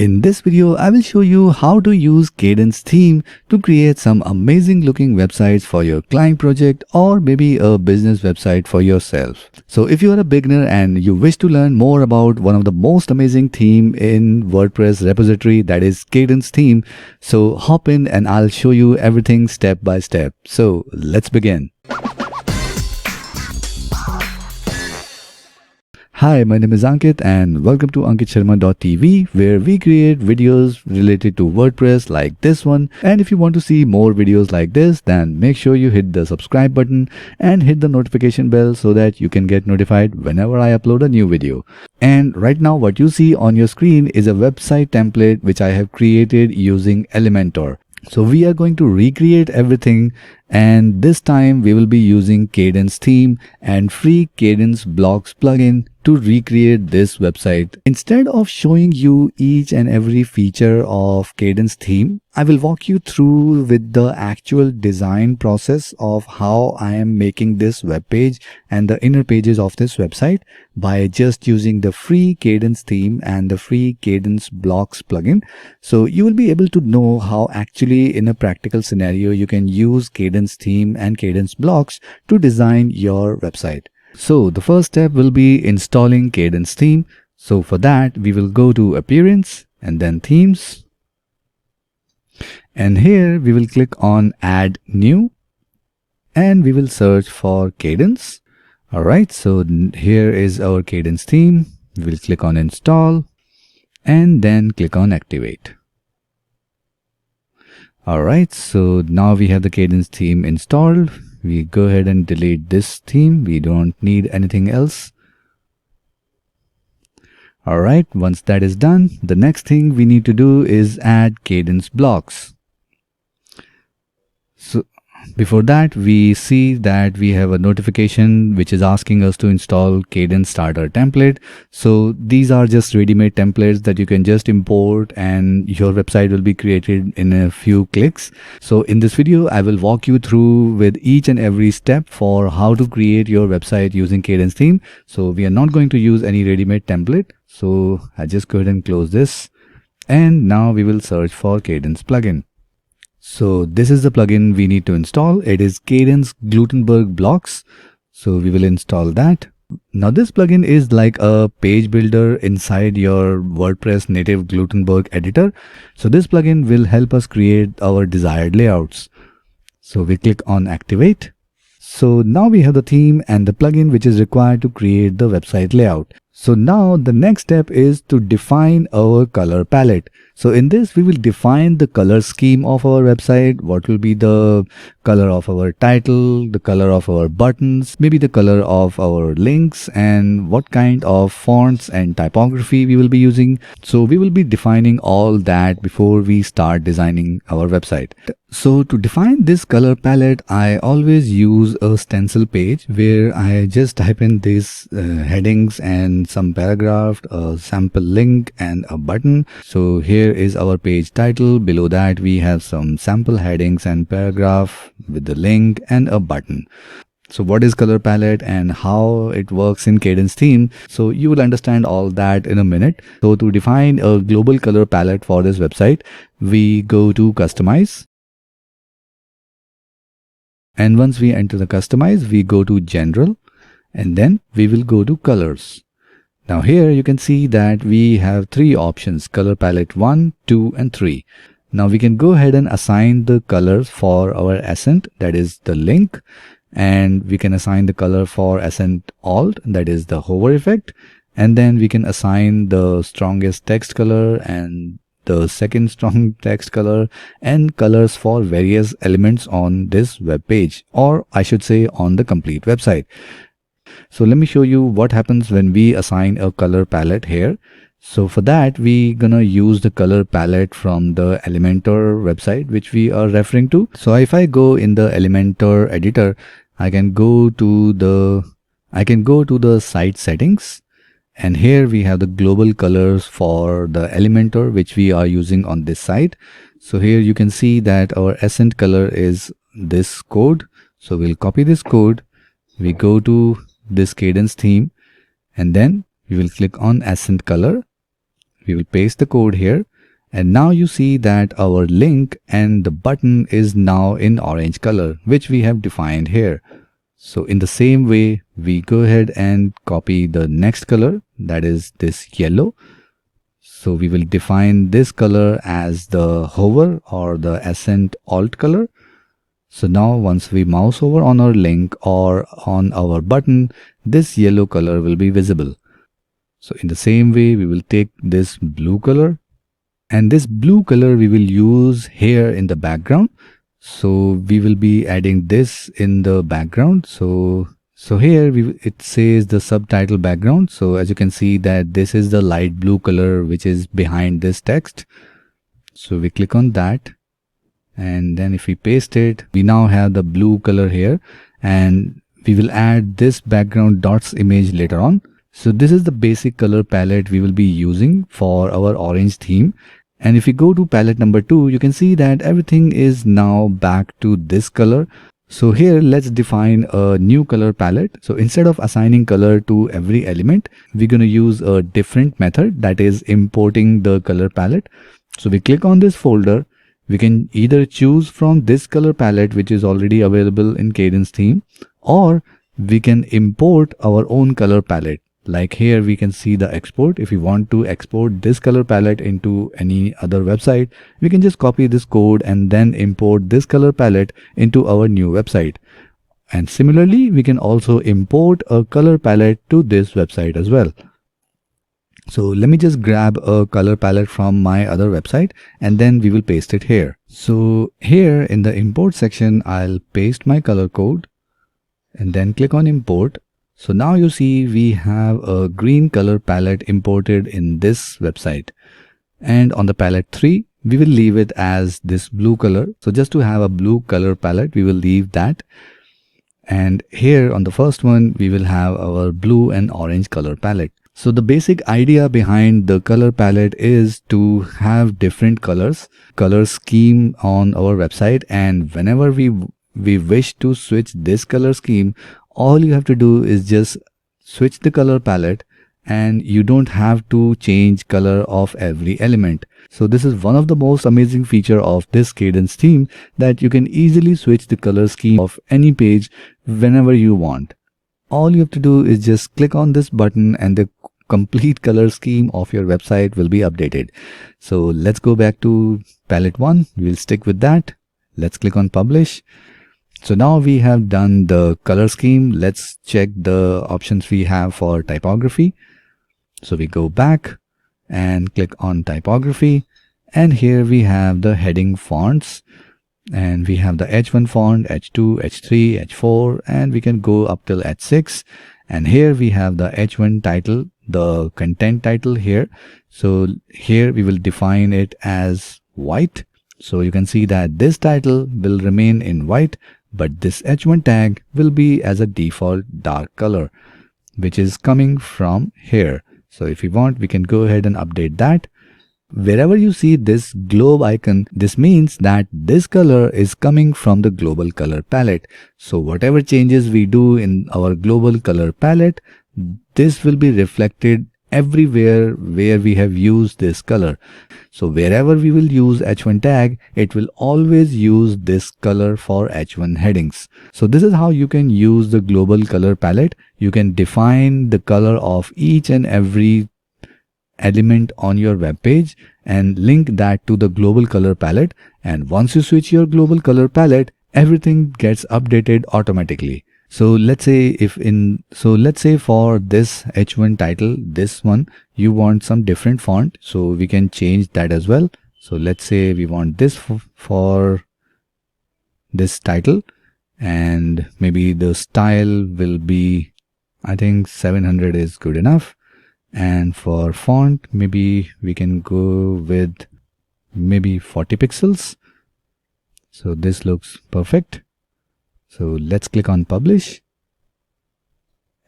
In this video, I will show you how to use Cadence theme to create some amazing looking websites for your client project or maybe a business website for yourself. So if you are a beginner and you wish to learn more about one of the most amazing theme in WordPress repository, that is Cadence theme, so hop in and I'll show you everything step by step. So let's begin. Hi, my name is Ankit and welcome to ankitsharma.tv, where we create videos related to WordPress like this one. And if you want to see more videos like this, then make sure you hit the subscribe button and hit the notification bell so that you can get notified whenever I upload a new video. And right now what you see on your screen is a website template which I have created using Elementor. So we are going to recreate everything, and this time we will be using Cadence theme and free Cadence blocks plugin to recreate this website. Instead of showing you each and every feature of Cadence theme, I will walk you through with the actual design process of how I am making this web page and the inner pages of this website by just using the free Cadence theme and the free Cadence blocks plugin. So you will be able to know how actually in a practical scenario you can use Cadence theme and Cadence blocks to design your website. So the first step will be installing Cadence theme. So for that we will go to Appearance and then Themes. And here we will click on Add New and we will search for Cadence. Alright, so here is our Cadence theme. We will click on Install and then click on Activate. Alright, so now we have the Cadence theme installed. We go ahead and delete this theme. We don't need anything else. Alright, once that is done, the next thing we need to do is add Cadence blocks. So before that, we see that we have a notification which is asking us to install Cadence starter template. So these are just ready-made templates that you can just import and your website will be created in a few clicks. So in this video, I will walk you through with each and every step for how to create your website using Cadence theme. So we are not going to use any ready-made template. So I just go ahead and close this. And now we will search for Cadence plugin. So this is the plugin we need to install. It is Cadence Gutenberg blocks. So we will install that. Now this plugin is like a page builder inside your WordPress native Gutenberg editor. So this plugin will help us create our desired layouts. So we click on Activate. So now we have the theme and the plugin which is required to create the website layout. So now the next step is to define our color palette. So in this we will define the color scheme of our website, what will be the color of our title, the color of our buttons, maybe the color of our links, and what kind of fonts and typography we will be using. So we will be defining all that before we start designing our website. So to define this color palette, I always use a stencil page where I just type in these headings and some paragraph, a sample link and a button. So here is our page title. Below that we have some sample headings and paragraph with the link and a button. So what is color palette and how it works in Cadence theme? So you will understand all that in a minute. So to define a global color palette for this website, we go to Customize. And once we enter the Customize, we go to General and then we will go to Colors. Now here you can see that we have three options: color palette 1, 2 and 3. Now we can go ahead and assign the colors for our accent, that is the link, and we can assign the color for accent alt, that is the hover effect, and then we can assign the strongest text color and the second strong text color and colors for various elements on this web page, or I should say on the complete website. So let me show you what happens when we assign a color palette here. So for that we gonna use the color palette from the Elementor website which we are referring to. So if I go in the Elementor editor, I can go to the site settings, and here we have the global colors for the Elementor which we are using on this site. So here you can see that our accent color is this code. So we'll copy this code, we go to this Cadence theme, and then we will click on accent color. We will paste the code here. And now you see that our link and the button is now in orange color, which we have defined here. So in the same way, we go ahead and copy the next color, that is this yellow. So we will define this color as the hover or the ascent alt color. So now once we mouse over on our link or on our button, this yellow color will be visible. So in the same way, we will take this blue color, and this blue color we will use here in the background. So we will be adding this in the background. So here it says the subtitle background. So as you can see that this is the light blue color which is behind this text. So we click on that, and then if we paste it, we now have the blue color here, and we will add this background dots image later on. So this is the basic color palette we will be using for our orange theme. And if we go to palette number 2, you can see that everything is now back to this color. So here let's define a new color palette. So instead of assigning color to every element, we're going to use a different method, that is importing the color palette. So we click on this folder. We can either choose from this color palette which is already available in Cadence theme, or we can import our own color palette. Like here we can see the export. If we want to export this color palette into any other website, we can just copy this code and then import this color palette into our new website. And similarly, we can also import a color palette to this website as well. So let me just grab a color palette from my other website, and then we will paste it here. So here in the import section, I'll paste my color code and then click on import. So now you see we have a green color palette imported in this website. And on the palette 3, we will leave it as this blue color. So just to have a blue color palette, we will leave that. And here on the first one, we will have our blue and orange color palette. So the basic idea behind the color palette is to have different color scheme on our website. And whenever we wish to switch this color scheme, all you have to do is just switch the color palette, and you don't have to change color of every element. So this is one of the most amazing feature of this Cadence theme, that you can easily switch the color scheme of any page whenever you want. All you have to do is just click on this button and the complete color scheme of your website will be updated. So let's go back to palette 1. We'll stick with that. Let's click on publish. So now we have done the color scheme. Let's check the options we have for typography. So we go back and click on typography, and here we have the heading fonts, and we have the H1 font, H2, H3, H4, and we can go up till H6. And here we have the H1 title, the content title here. So here we will define it as white. So you can see that this title will remain in white, but this H1 tag will be as a default dark color, which is coming from here. So if we want, we can go ahead and update that. Wherever you see this globe icon, this means that this color is coming from the global color palette. So whatever changes we do in our global color palette, this will be reflected everywhere where we have used this color. So wherever we will use H1 tag, it will always use this color for H1 headings. So this is how you can use the global color palette. You can define the color of each and every element on your web page and link that to the global color palette. And once you switch your global color palette, everything gets updated automatically. So let's say let's say for this H1 title, this one, you want some different font. So we can change that as well. So let's say we want this for this title, and maybe the style will be, I think 700 is good enough. And for font, maybe we can go with maybe 40 pixels. So this looks perfect. So let's click on publish.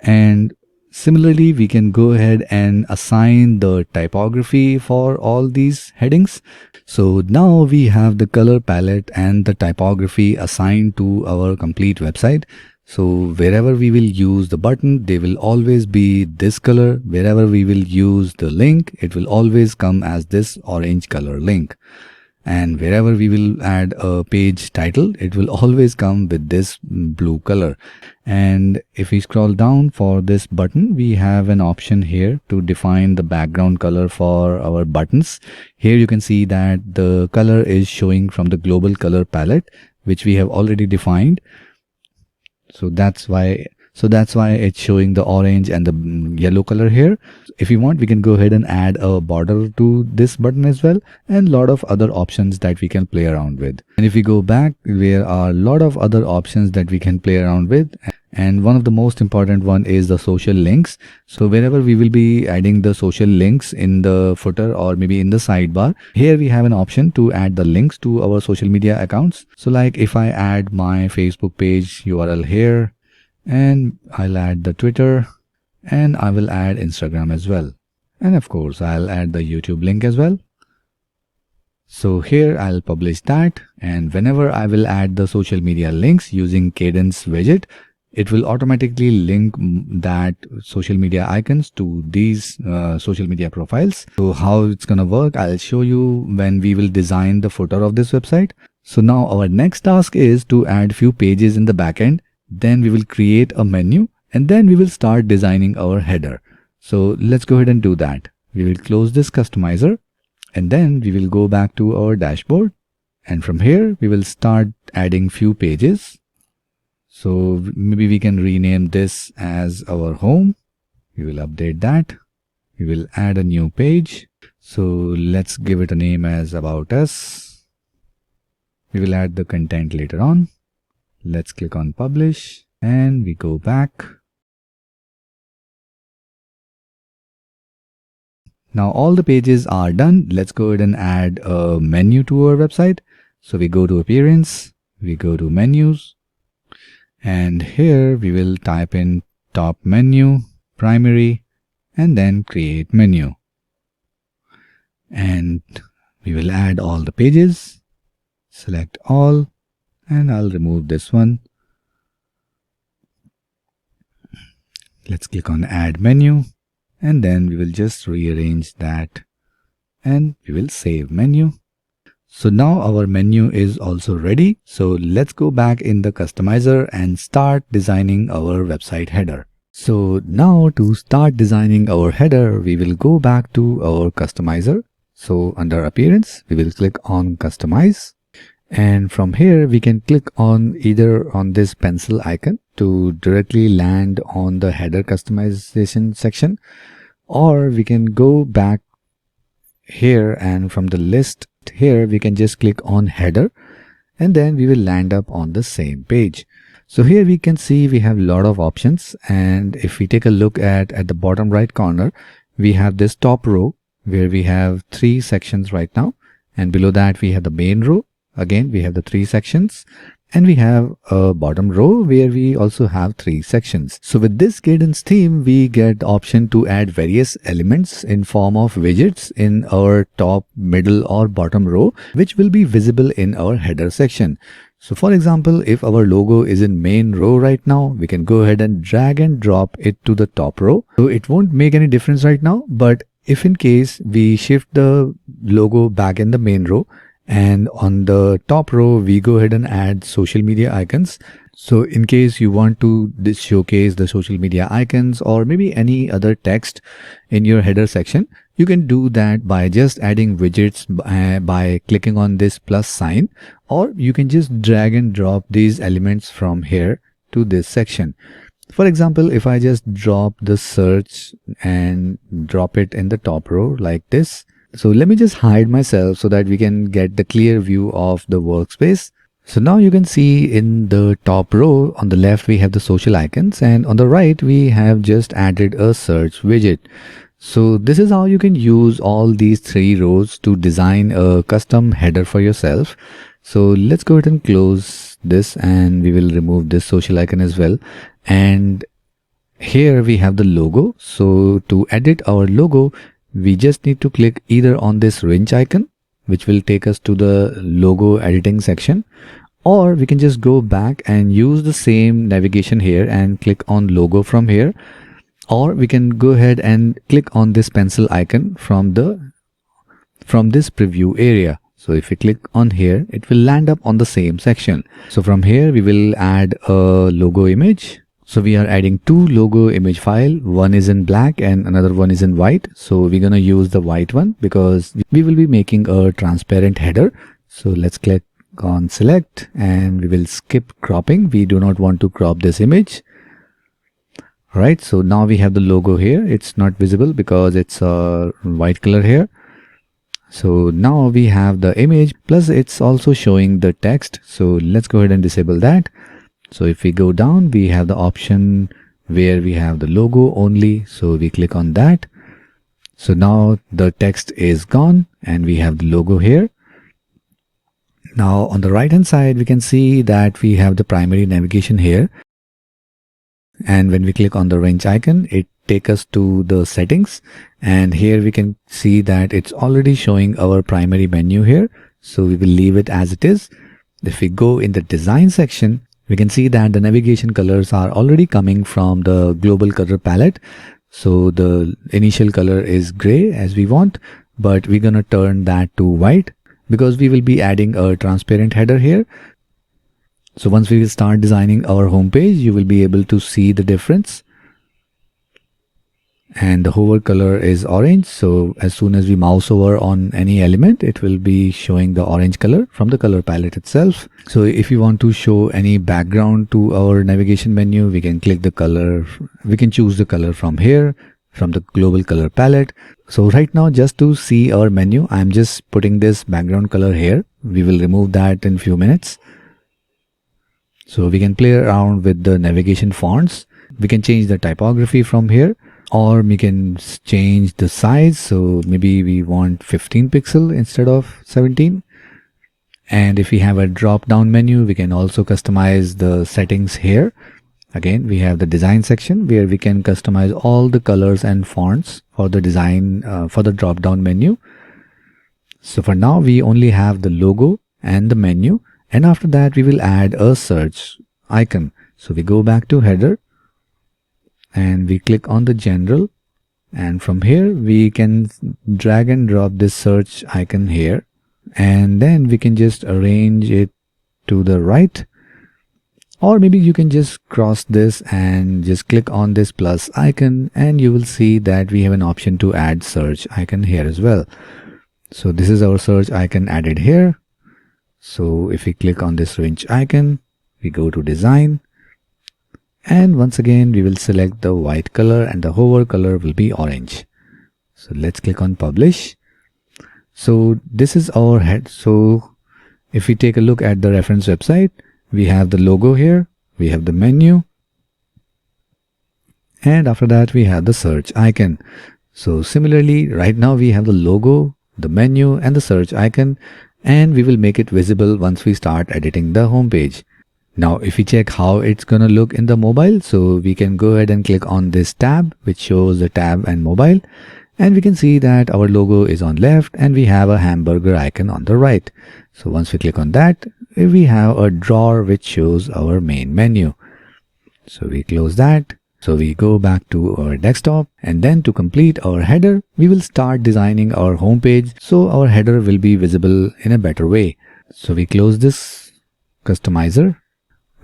And similarly, we can go ahead and assign the typography for all these headings. So now we have the color palette and the typography assigned to our complete website. So wherever we will use the button, they will always be this color. Wherever we will use the link, it will always come as this orange color link. And wherever we will add a page title, it will always come with this blue color. And if we scroll down for this button, we have an option here to define the background color for our buttons. Here you can see that the color is showing from the global color palette, which we have already defined. So that's why it's showing the orange and the yellow color here. If you want, we can go ahead and add a border to this button as well, and a lot of other options that we can play around with. And if we go back, there are a lot of other options that we can play around with. And one of the most important one is the social links. So wherever we will be adding the social links in the footer or maybe in the sidebar, here we have an option to add the links to our social media accounts. So like if I add my Facebook page URL here, and I'll add the Twitter, and I will add Instagram as well. And of course, I'll add the YouTube link as well. So here I'll publish that, and whenever I will add the social media links using Cadence widget, it will automatically link that social media icons to these social media profiles. So how it's gonna work, I'll show you when we will design the footer of this website. So now our next task is to add few pages in the backend. Then we will create a menu, and then we will start designing our header. So let's go ahead and do that. We will close this customizer, and then we will go back to our dashboard. And from here, we will start adding few pages. So maybe we can rename this as our home. We will update that. We will add a new page. So let's give it a name as About Us. We will add the content later on. Let's click on Publish, and we go back. Now all the pages are done. Let's go ahead and add a menu to our website. So we go to Appearance, we go to Menus, and here we will type in Top Menu, Primary, and then Create Menu. And we will add all the pages, select all, and I'll remove this one. Let's click on Add Menu, and then we will just rearrange that, and we will save menu. So now our menu is also ready. So let's go back in the customizer and start designing our website header. So now to start designing our header, we will go back to our customizer. So under Appearance, we will click on Customize. And from here, we can click on either on this pencil icon to directly land on the header customization section, or we can go back here, and from the list here, we can just click on header, and then we will land up on the same page. So here we can see we have a lot of options. And if we take a look at the bottom right corner, we have this top row where we have 3 sections right now. And below that, we have the main row. Again, we have the 3 sections, and we have a bottom row where we also have 3 sections. So with this Cadence theme, we get the option to add various elements in form of widgets in our top, middle, or bottom row, which will be visible in our header section. So for example, if our logo is in main row right now, we can go ahead and drag and drop it to the top row. So it won't make any difference right now, but if in case we shift the logo back in the main row, and on the top row, we go ahead and add social media icons. So in case you want to showcase the social media icons or maybe any other text in your header section, you can do that by just adding widgets by clicking on this plus sign, or you can just drag and drop these elements from here to this section. For example, if I just drop the search and drop it in the top row like this. So let me just hide myself so that we can get the clear view of the workspace. So now you can see in the top row on the left, we have the social icons, and on the right, we have just added a search widget. So this is how you can use all these 3 rows to design a custom header for yourself. So let's go ahead and close this, and we will remove this social icon as well. And here we have the logo. So to edit our logo, we just need to click either on this wrench icon, which will take us to the logo editing section, Or we can just go back and use the same navigation here and click on logo from here. Or we can go ahead and click on this pencil icon from this preview area. So if we click on here, it will land up on the same section. So from here, we will add a logo image. So we are adding two logo image file. One is in black and another one is in white. So we're going to use the white one because we will be making a transparent header. So let's click on select and we will skip cropping. We do not want to crop this image. Right. So now we have the logo here. It's not visible because it's a white color here. So now we have the image, plus it's also showing the text. So let's go ahead and disable that. So if we go down, we have the option where we have the logo only. So we click on that. So now the text is gone and we have the logo here. Now on the right hand side, we can see that we have the primary navigation here. And when we click on the wrench icon, it takes us to the settings, and here we can see that it's already showing our primary menu here. So we will leave it as it is. If we go in the design section, we can see that the navigation colors are already coming from the global color palette. So the initial color is gray as we want, but we're going to turn that to white because we will be adding a transparent header here. So once we will start designing our home page, you will be able to see the difference. And the hover color is orange. So as soon as we mouse over on any element, it will be showing the orange color from the color palette itself. So if you want to show any background to our navigation menu, we can click the color. We can choose the color from here, from the global color palette. So right now, just to see our menu, I'm just putting this background color here. We will remove that in few minutes. So we can play around with the navigation fonts. We can change the typography from here, or we can change the size. So maybe we want 15 pixel instead of 17. And if we have a drop down menu, we can also customize the settings here. Again, we have the design section where we can customize all the colors and fonts for the design for the drop down menu. So for now, we only have the logo and the menu. And after that, we will add a search icon. So we go back to header and we click on the general. And from here, we can drag and drop this search icon here. And then we can just arrange it to the right. Or maybe you can just cross this and just click on this plus icon. And you will see that we have an option to add search icon here as well. So this is our search icon added here. So if we click on this wrench icon, we go to design, and once again we will select the white color and the hover color will be orange. So let's click on publish. So this is our head. So if we take a look at the reference website, we have the logo here, we have the menu, and after that we have the search icon. So similarly, right now we have the logo, the menu and the search icon, and we will make it visible once we start editing the home page. Now, if we check how it's going to look in the mobile, so we can go ahead and click on this tab, which shows the tab and mobile. And we can see that our logo is on left and we have a hamburger icon on the right. So once we click on that, we have a drawer which shows our main menu. So we close that. So we go back to our desktop, and then to complete our header, we will start designing our home page so our header will be visible in a better way. So we close this customizer.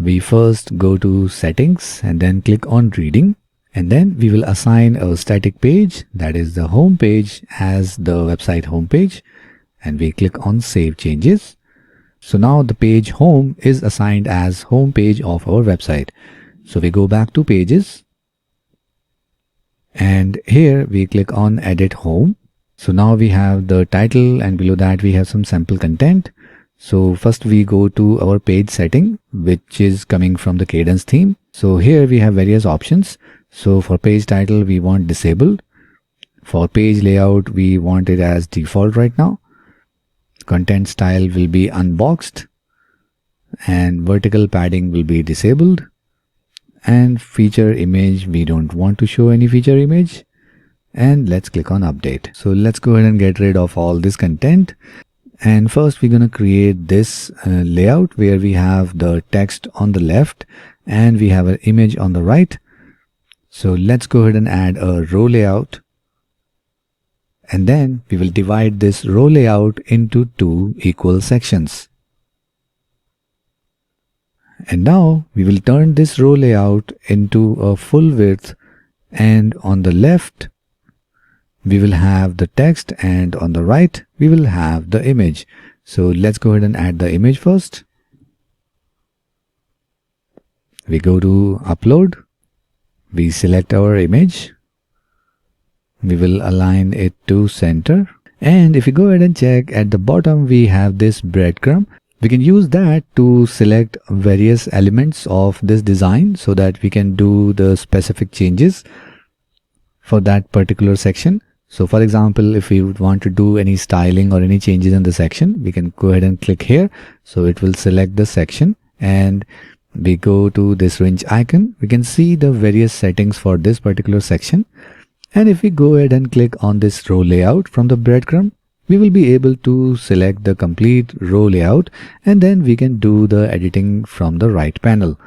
We first go to settings and then click on reading, and then we will assign a static page, that is the home page, as the website home page, and we click on save changes. So now the page home is assigned as home page of our website. So we go back to pages. And here we click on edit home. So now we have the title, and below that we have some sample content. So first we go to our page setting, which is coming from the Cadence theme. So here we have various options. So for page title, we want disabled. For page layout, we want it as default right now. Content style will be unboxed, and vertical padding will be disabled. And feature image, we don't want to show any feature image. And let's click on update. So let's go ahead and get rid of all this content. And first we're going to create this layout where we have the text on the left and we have an image on the right. So let's go ahead and add a row layout. And then we will divide this row layout into two equal sections. And now we will turn this row layout into a full width, and on the left we will have the text and on the right we will have the image. So let's go ahead and add the image first. We go to upload, we select our image, we will align it to center, and if you go ahead and check at the bottom we have this breadcrumb. We can use that to select various elements of this design so that we can do the specific changes for that particular section. So for example, if we would want to do any styling or any changes in the section, we can go ahead and click here. So it will select the section and we go to this wrench icon. We can see the various settings for this particular section. And if we go ahead and click on this row layout from the breadcrumb, we will be able to select the complete row layout, and then we can do the editing from the right panel.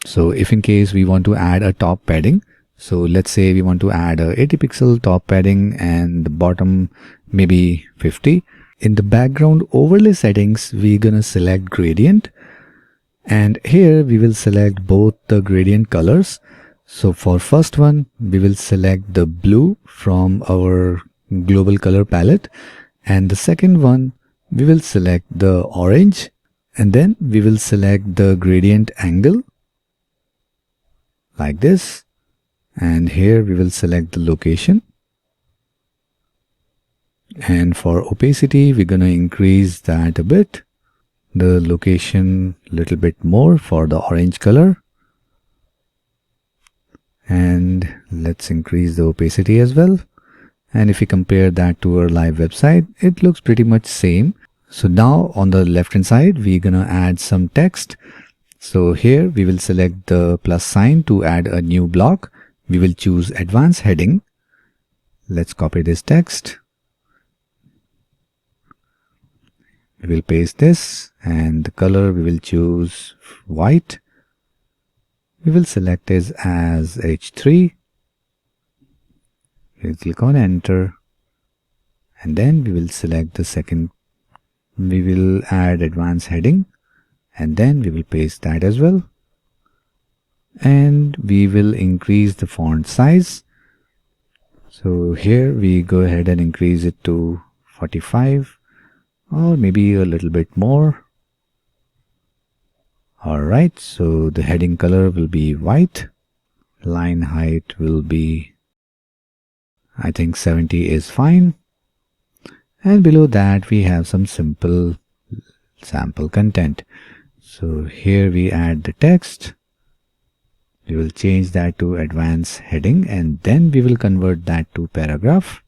So if in case we want to add a top padding, so let's say we want to add a 80 pixel top padding and the bottom maybe 50. In the background overlay settings, we're gonna select gradient, and here we will select both the gradient colors. So for first one, we will select the blue from our global color palette, and the second one we will select the orange, and then we will select the gradient angle like this, and here we will select the location, and for opacity we're going to increase that a bit, the location a little bit more for the orange color, and let's increase the opacity as well. And if we compare that to our live website, it looks pretty much same. So now on the left hand side, we're gonna add some text. So here we will select the plus sign to add a new block. We will choose advanced heading. Let's copy this text. We will paste this, and the color we will choose white. We will select it as H3. We'll click on enter, and then we will select the second. We will add advanced heading, and then we will paste that as well, and we will increase the font size. So here we go ahead and increase it to 45 or maybe a little bit more. Alright, so the heading color will be white, line height will be, I think 70 is fine, and below that we have some simple sample content. So here we add the text, we will change that to advanced heading, and then we will convert that to paragraph,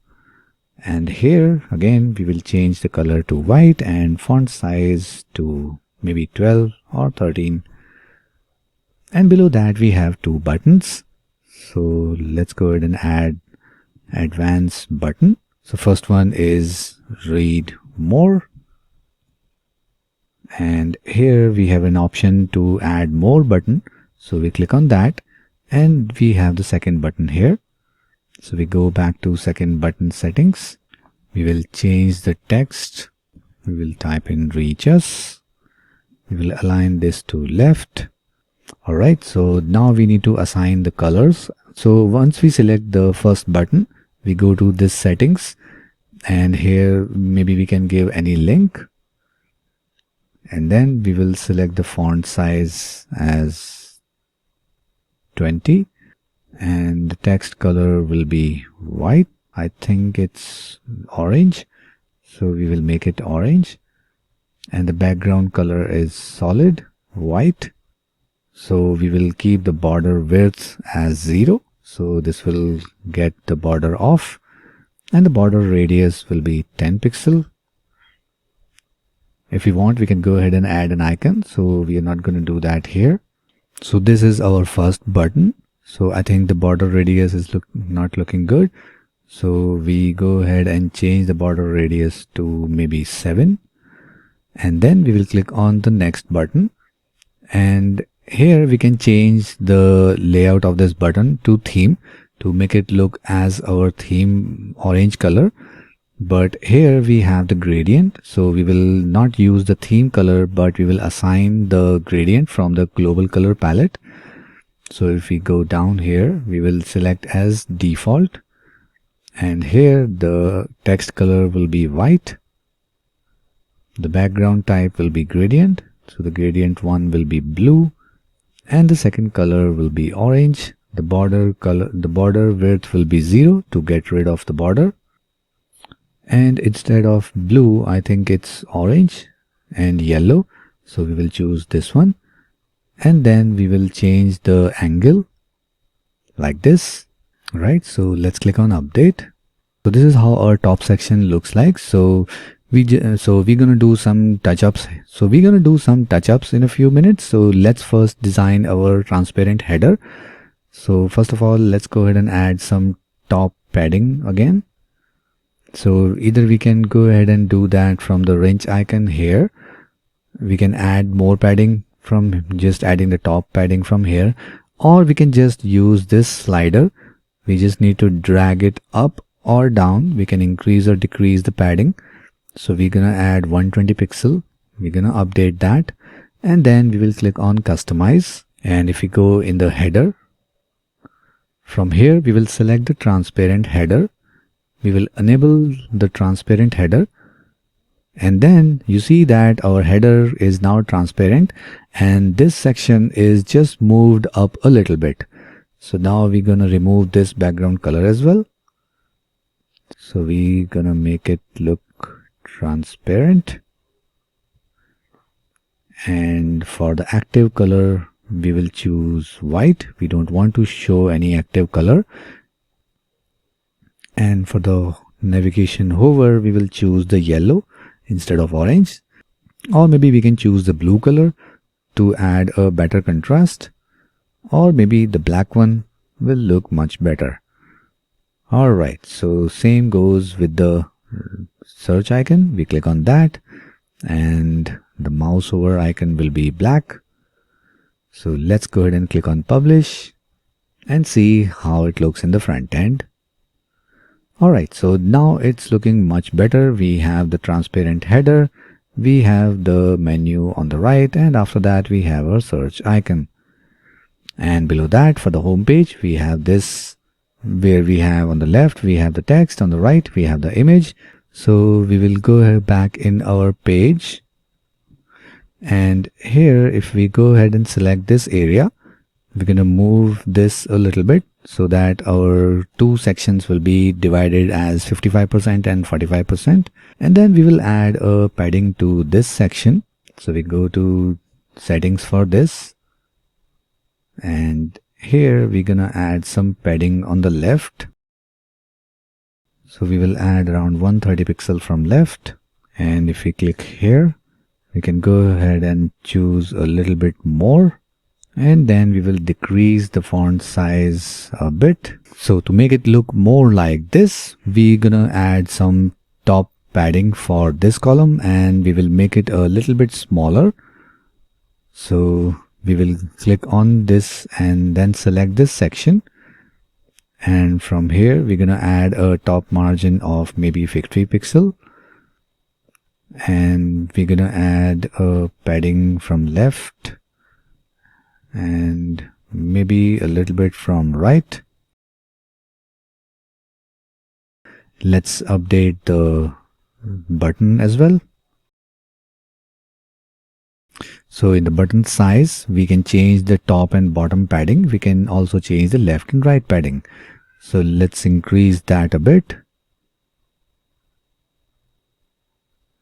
and here again we will change the color to white and font size to maybe 12 or 13, and below that we have two buttons. So let's go ahead and add advanced button. So first one is read more, and here we have an option to add more button. So we click on that, and we have the second button here. So we go back to second button settings. We will change the text. We will type in reach us. We will align this to left. Alright, so now we need to assign the colors. So once we select the first button, we go to this settings, and here maybe we can give any link, and then we will select the font size as 20, and the text color will be white. I think it's orange, so we will make it orange, and the background color is solid white. So we will keep the border width as 0. So this will get the border off, and the border radius will be 10 pixel. If we want, we can go ahead and add an icon. So we are not going to do that here. So this is our first button. So I think the border radius is not looking good. So we go ahead and change the border radius to maybe 7. and then we will click on the next button, and here we can change the layout of this button to theme to make it look as our theme orange color. But here we have the gradient, so we will not use the theme color, but we will assign the gradient from the global color palette. So if we go down here, we will select as default, and here the text color will be white, the background type will be gradient, so the gradient one will be blue, and the second color will be orange. The border width will be 0 to get rid of the border. And instead of blue, I think it's orange and yellow. So we will choose this one. And then we will change the angle like this. Right. So let's click on update. So this is how our top section looks like. So we're going to do some touch-ups. In a few minutes. So let's first design our transparent header. So first of all, let's go ahead and add some top padding again. So either we can go ahead and do that from the wrench icon here. We can add more padding from just adding the top padding from here, or we can just use this slider. We just need to drag it up or down. We can increase or decrease the padding. So we're gonna add 120 pixel. We're gonna update that, and then we will click on customize. And if we go in the header, from here we will select the transparent header. We will enable the transparent header, and then you see that our header is now transparent, and this section is just moved up a little bit. So now we're gonna remove this background color as well. So we're gonna make it look transparent, and for the active color we will choose white. We don't want to show any active color. And for the navigation hover, we will choose the yellow instead of orange, or maybe we can choose the blue color to add a better contrast, or maybe the black one will look much better. Alright, so same goes with the search icon. We click on that, and the mouse over icon will be black. So let's go ahead and click on publish and see how it looks in the front end. Alright, so now it's looking much better. We have the transparent header, we have the menu on the right, and after that we have our search icon. And below that, for the home page, we have this, where we have on the left we have the text, on the right we have the image. So we will go back in our page, and here if we go ahead and select this area, we're going to move this a little bit so that our two sections will be divided as 55% and 45%. And then we will add a padding to this section. So we go to settings for this, and here we're gonna add some padding on the left. So we will add around 130 pixel from left, and if we click here, we can go ahead and choose a little bit more, and then we will decrease the font size a bit. So to make it look more like this, we're gonna add some top padding for this column, and we will make it a little bit smaller. So we will click on this and then select this section, and from here we're gonna add a top margin of maybe 50 pixel, and we're gonna add a padding from left and maybe a little bit from right. Let's update the button as well. So in the button size, we can change the top and bottom padding. We can also change the left and right padding. So let's increase that a bit.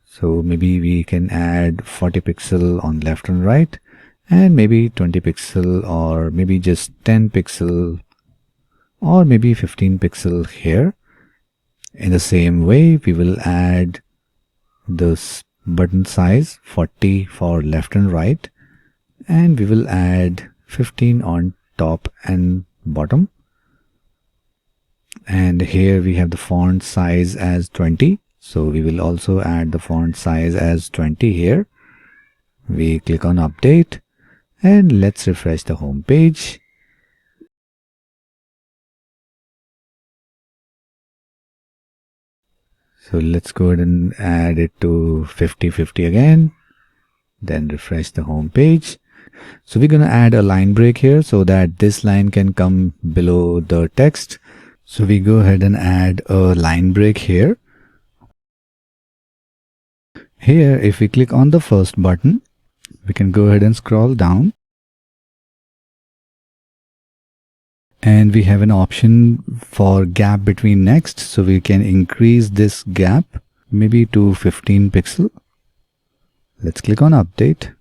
So maybe we can add 40 pixel on left and right, and maybe 20 pixel, or maybe just 10 pixel, or maybe 15 pixel here. In the same way, we will add this button size 40 for left and right, and we will add 15 on top and bottom. And here we have the font size as 20. So we will also add the font size as 20 here. We click on update and let's refresh the home page. So let's go ahead and add it to 50-50 again. Then refresh the home page. So we're going to add a line break here so that this line can come below the text. So we go ahead and add a line break here. Here, if we click on the first button, we can go ahead and scroll down. And we have an option for gap between next. So we can increase this gap maybe to 15 pixel. Let's click on update.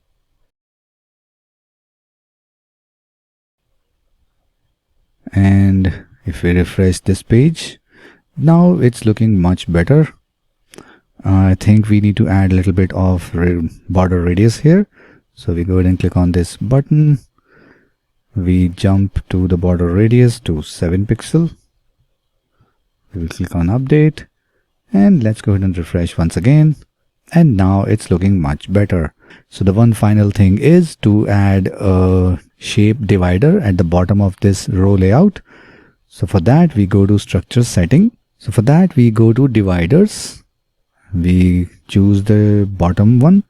And if we refresh this page, now it's looking much better. I think we need to add a little bit of border radius here. So we go ahead and click on this button. We jump to the border radius to 7 pixel. We will click on update and let's go ahead and refresh once again. And now it's looking much better. So the one final thing is to add a shape divider at the bottom of this row layout. So for that we go to structure setting. So for that we go to dividers. We choose the bottom one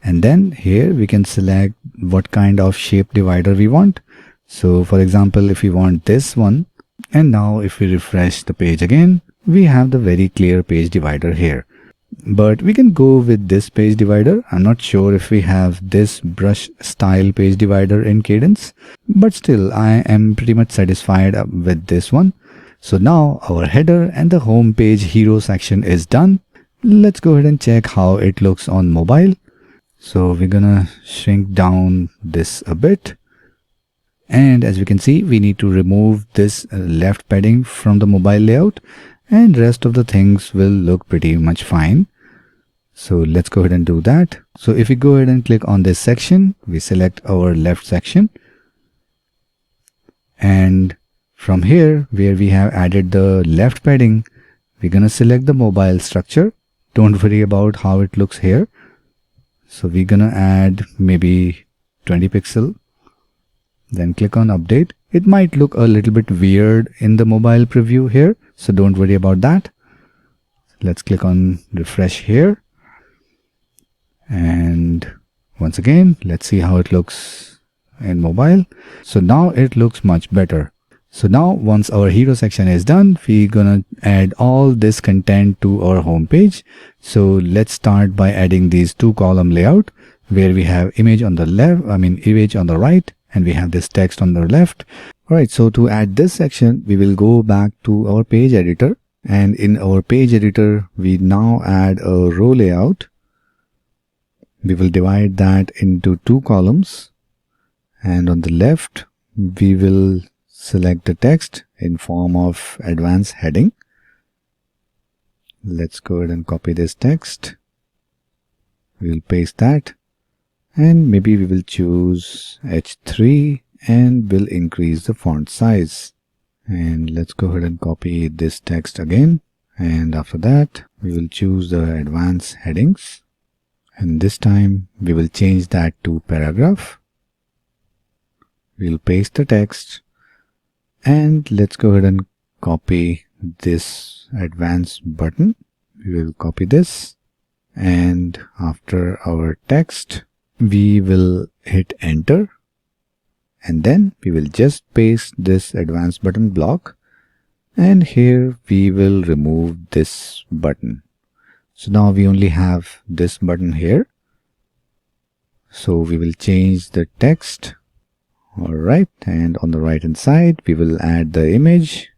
and then here we can select what kind of shape divider we want. So for example, if we want this one, and now if we refresh the page again, we have the very clear page divider here. But we can go with this page divider. I'm not sure if we have this brush style page divider in Cadence, but still I am pretty much satisfied with this one. So now our header and the home page hero section is done. Let's go ahead and check how it looks on mobile. So we're gonna shrink down this a bit. And as we can see, we need to remove this left padding from the mobile layout, and rest of the things will look pretty much fine. So let's go ahead and do that. So if we go ahead and click on this section, we select our left section. And from here, where we have added the left padding, we're going to select the mobile structure. Don't worry about how it looks here. So we're going to add maybe 20 pixel. Then click on update. It might look a little bit weird in the mobile preview here, so don't worry about that. Let's click on refresh here. And once again, let's see how it looks in mobile. So now it looks much better. So now once our hero section is done, we're gonna add all this content to our home page. So let's start by adding these two column layout where we have image on the left, image on the right, and we have this text on the left. Alright, so to add this section, we will go back to our page editor, and in our page editor, we now add a row layout. We will divide that into two columns, and on the left, we will select the text in form of advanced heading. Let's go ahead and copy this text. We will paste that. And maybe we will choose H3 and will increase the font size. And let's go ahead and copy this text again. And after that, we will choose the advanced headings. And this time we will change that to paragraph. We'll paste the text. And let's go ahead and copy this advanced button. We will copy this. And after our text, we will hit enter, and then we will just paste this advanced button block, and here we will remove this button. So now we only have this button here. So we will change the text. Alright, and on the right hand side we will add the image.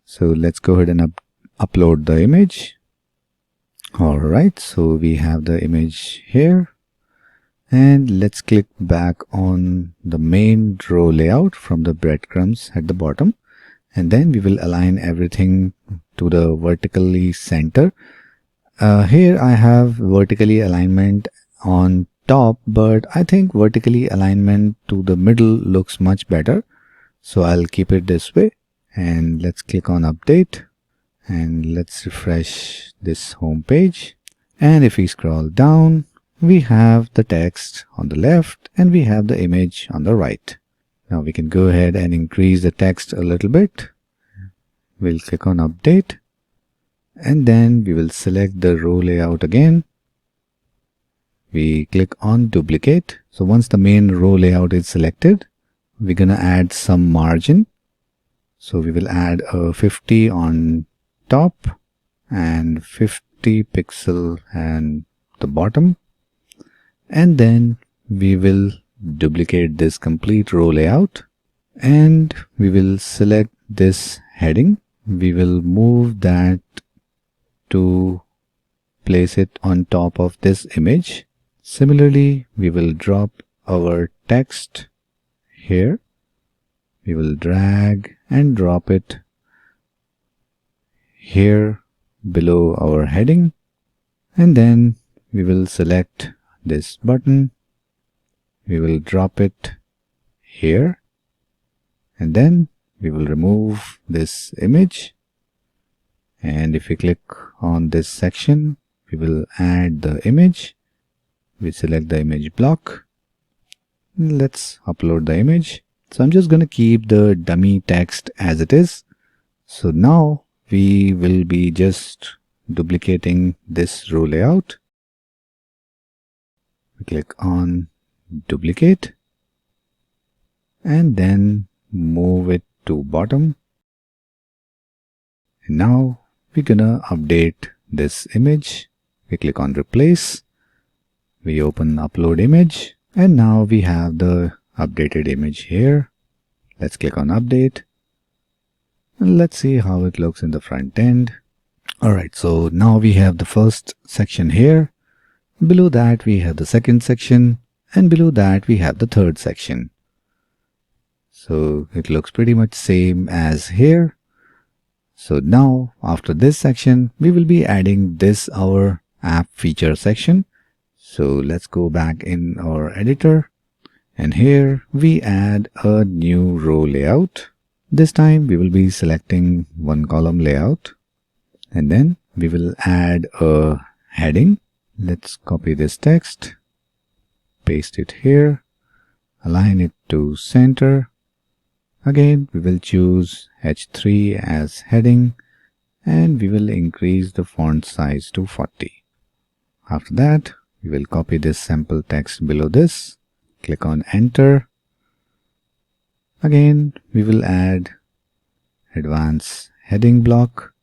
So let's go ahead and upload the image. Alright, so we have the image here, and let's click back on the main row layout from the breadcrumbs at the bottom, and then we will align everything to the vertically center. Here I have vertically alignment on top, but I think vertically alignment to the middle looks much better, so I'll keep it this way. And let's click on update. And let's refresh this home page. And if we scroll down, we have the text on the left and we have the image on the right. Now we can go ahead and increase the text a little bit. We'll click on update and then we will select the row layout again. We click on duplicate. So once the main row layout is selected, we're gonna add some margin. So we will add a 50 on top and 50 pixel and the bottom. And then we will duplicate this complete row layout and we will select this heading. We will move that to place it on top of this image. Similarly, we will drop our text here. We will drag and drop it here below our heading, and then we will select this button. We will drop it here, and then we will remove this image. And if we click on this section, we will add the image. We select the image block. Let's upload the image. So I'm just going to keep the dummy text as it is. So now we will be just duplicating this row layout. We click on duplicate and then move it to bottom. And now we're gonna update this image. We click on replace. We open upload image and now we have the updated image here. Let's click on update and let's see how it looks in the front end. Alright, so now we have the first section here. Below that we have the second section and below that we have the third section. So it looks pretty much same as here. So now after this section we will be adding this our app feature section. So let's go back in our editor and here we add a new row layout. This time we will be selecting one column layout and then we will add a heading. Let's copy this text, paste it here, align it to center. Again we will choose H3 as heading and we will increase the font size to 40. After that we will copy this sample text below this, click on enter. Again we will add advanced heading block,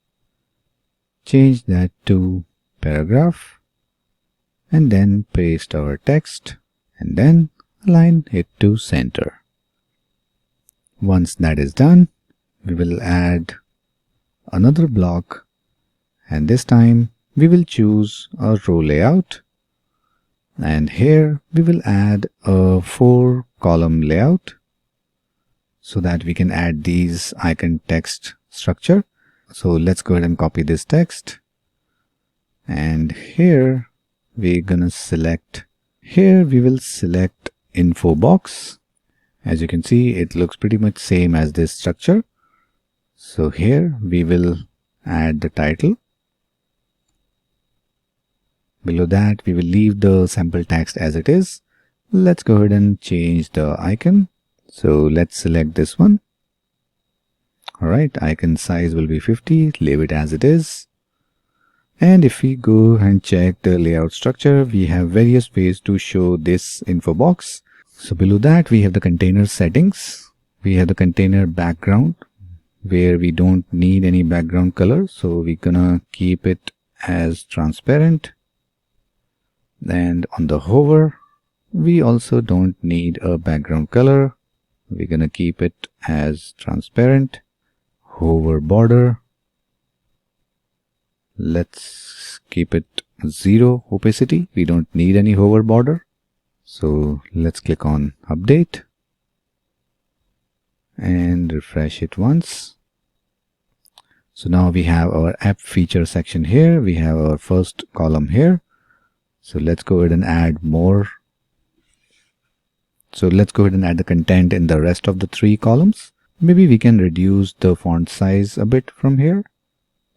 change that to paragraph and then paste our text and then align it to center. Once that is done, we will add another block and this time we will choose a row layout and here we will add a 4-column layout so that we can add these icon text structure. So let's go ahead and copy this text and here we're gonna select, here we will select info box. As you can see it looks pretty much same as this structure. So here we will add the title. Below that we will leave the sample text as it is. Let's go ahead and change the icon. So let's select this one. Alright, icon size will be 50, leave it as it is. And if we go and check the layout structure, we have various ways to show this info box. So below that we have the container settings. We have the container background where we don't need any background color. So we're gonna keep it as transparent. And on the hover, we also don't need a background color. We're gonna keep it as transparent. Hover border, let's keep it 0 opacity. We don't need any hover border. So let's click on update and refresh it once. So now we have our app feature section here. We have our first column here. So let's go ahead and add more. So let's go ahead and add the content in the rest of the 3 columns. Maybe we can reduce the font size a bit from here.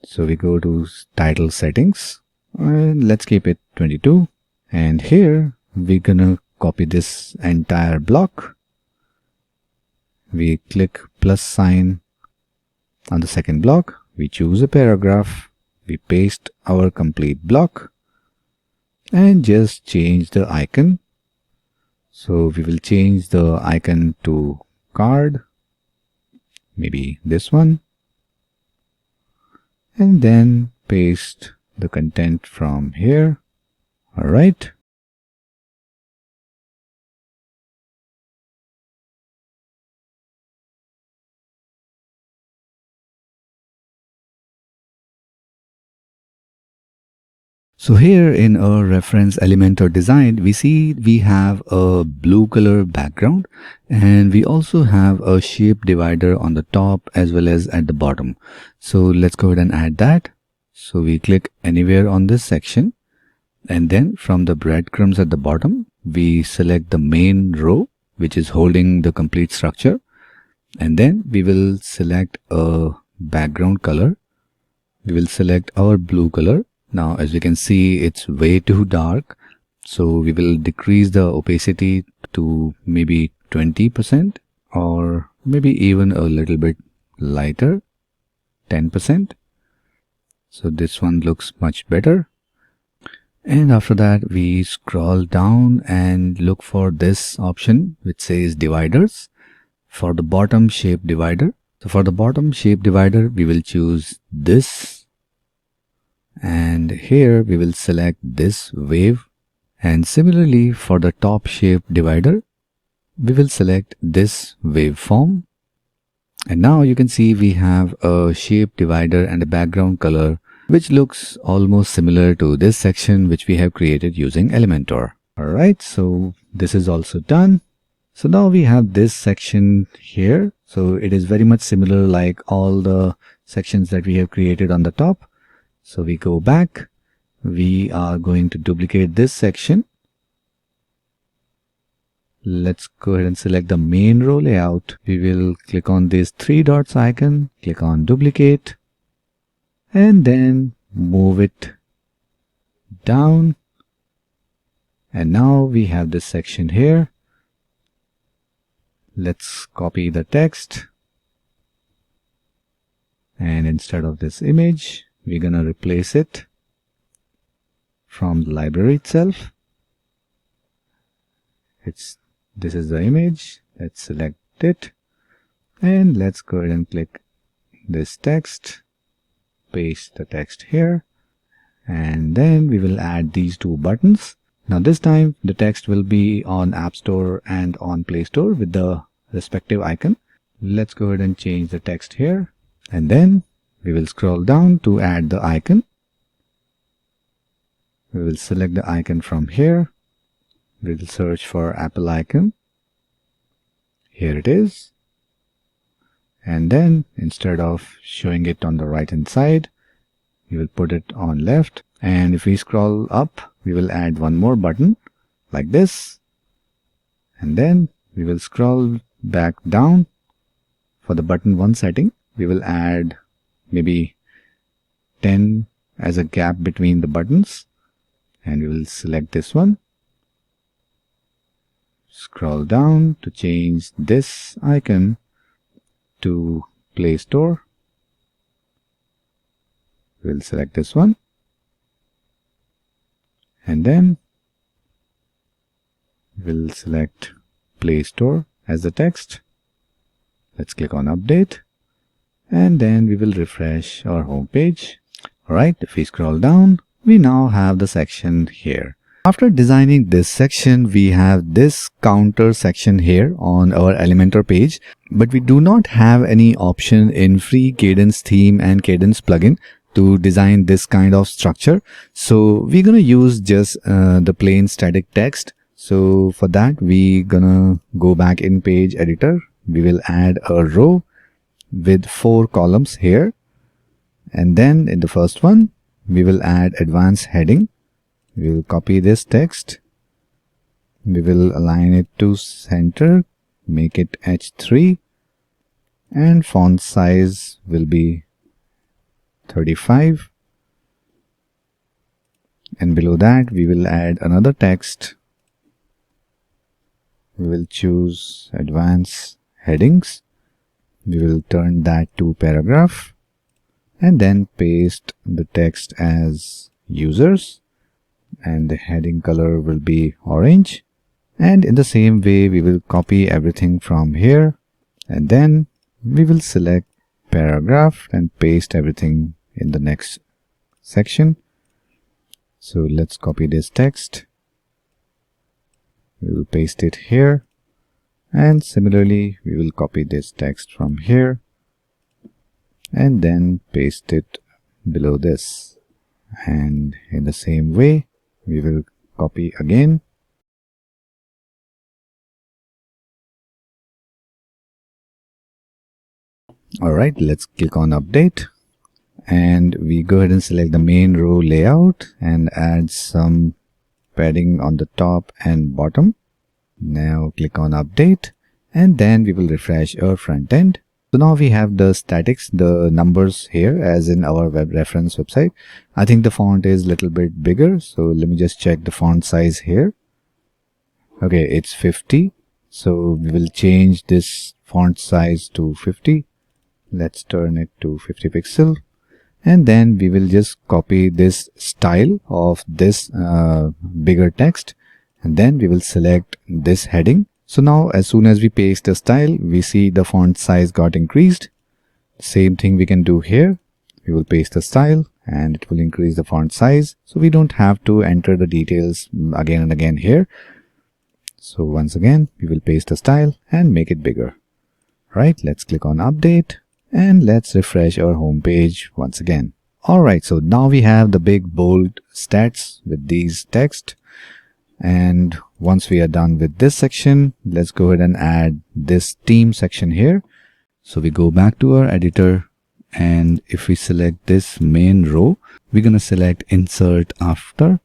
So we go to title settings and let's keep it 22. And here we're gonna copy this entire block. We click plus sign on the second block. We choose a paragraph. We paste our complete block and just change the icon. So we will change the icon to card, maybe this one, and then paste the content from here. All right. So here in our reference element or design, we see we have a blue color background and we also have a shape divider on the top as well as at the bottom. So let's go ahead and add that. So we click anywhere on this section and then from the breadcrumbs at the bottom, we select the main row which is holding the complete structure, and then we will select a background color. We will select our blue color. Now, as we can see, it's way too dark. So we will decrease the opacity to maybe 20% or maybe even a little bit lighter, 10%. So this one looks much better. And after that, we scroll down and look for this option which says dividers for the bottom shape divider. So for the bottom shape divider, we will choose this. And here we will select this wave, and similarly for the top shape divider we will select this waveform. And now you can see we have a shape divider and a background color which looks almost similar to this section which we have created using Elementor. Alright, so this is also done. So now we have this section here. So it is very much similar like all the sections that we have created on the top. So we go back, we are going to duplicate this section. Let's go ahead and select the main row layout. We will click on this three dots icon, click on duplicate, and then move it down. And now we have this section here. Let's copy the text. And instead of this image, we're gonna replace it from the library itself. This is the image. Let's select it and let's go ahead and click this text, paste the text here, and then we will add these two buttons. Now this time the text will be on App Store and on Play Store with the respective icon. Let's go ahead and change the text here, and then we will scroll down to add the icon. We will select the icon from here. We will search for Apple icon. Here it is. And then instead of showing it on the right hand side, we will put it on left. And if we scroll up, we will add one more button like this. And then we will scroll back down. For the button 1 setting, we will add maybe 10 as a gap between the buttons, and we will select this one. Scroll down to change this icon to Play Store. We'll select this one, and then we'll select Play Store as the text. Let's click on update, and then we will refresh our home page. Alright, if we scroll down, we now have the section here. After designing this section, we have this counter section here on our Elementor page, but we do not have any option in free Cadence theme and Cadence plugin to design this kind of structure. So we're gonna use just the plain static text. So for that, we're gonna go back in page editor. We will add a row with 4 columns here, and then in the first one we will add advanced heading. We will copy this text, we will align it to center, make it H3, and font size will be 35, and below that we will add another text. We will choose advanced headings. We will turn that to paragraph and then paste the text as users, and the heading color will be orange. And in the same way we will copy everything from here, and then we will select paragraph and paste everything in the next section. So let's copy this text. We will paste it here, and similarly we will copy this text from here and then paste it below this, and in the same way we will copy again. Alright, let's click on update, and we go ahead and select the main row layout and add some padding on the top and bottom. Now click on update, and then we will refresh our front end. So now we have the statics, the numbers here as in our web reference website. I think the font is a little bit bigger, so let me just check the font size here. Okay, it's 50, so we will change this font size to 50. Let's turn it to 50 pixel, and then we will just copy this style of this bigger text, and then we will select this heading. So now as soon as we paste the style, we see the font size got increased. Same thing we can do here. We will paste the style and it will increase the font size, so we don't have to enter the details again and again here. So once again we will paste the style and make it bigger. Right, let's click on update, and let's refresh our home page once again. Alright, so now we have the big bold stats with these text. And once we are done with this section, let's go ahead and add this theme section here. So we go back to our editor, and if we select this main row, we're going to select insert after.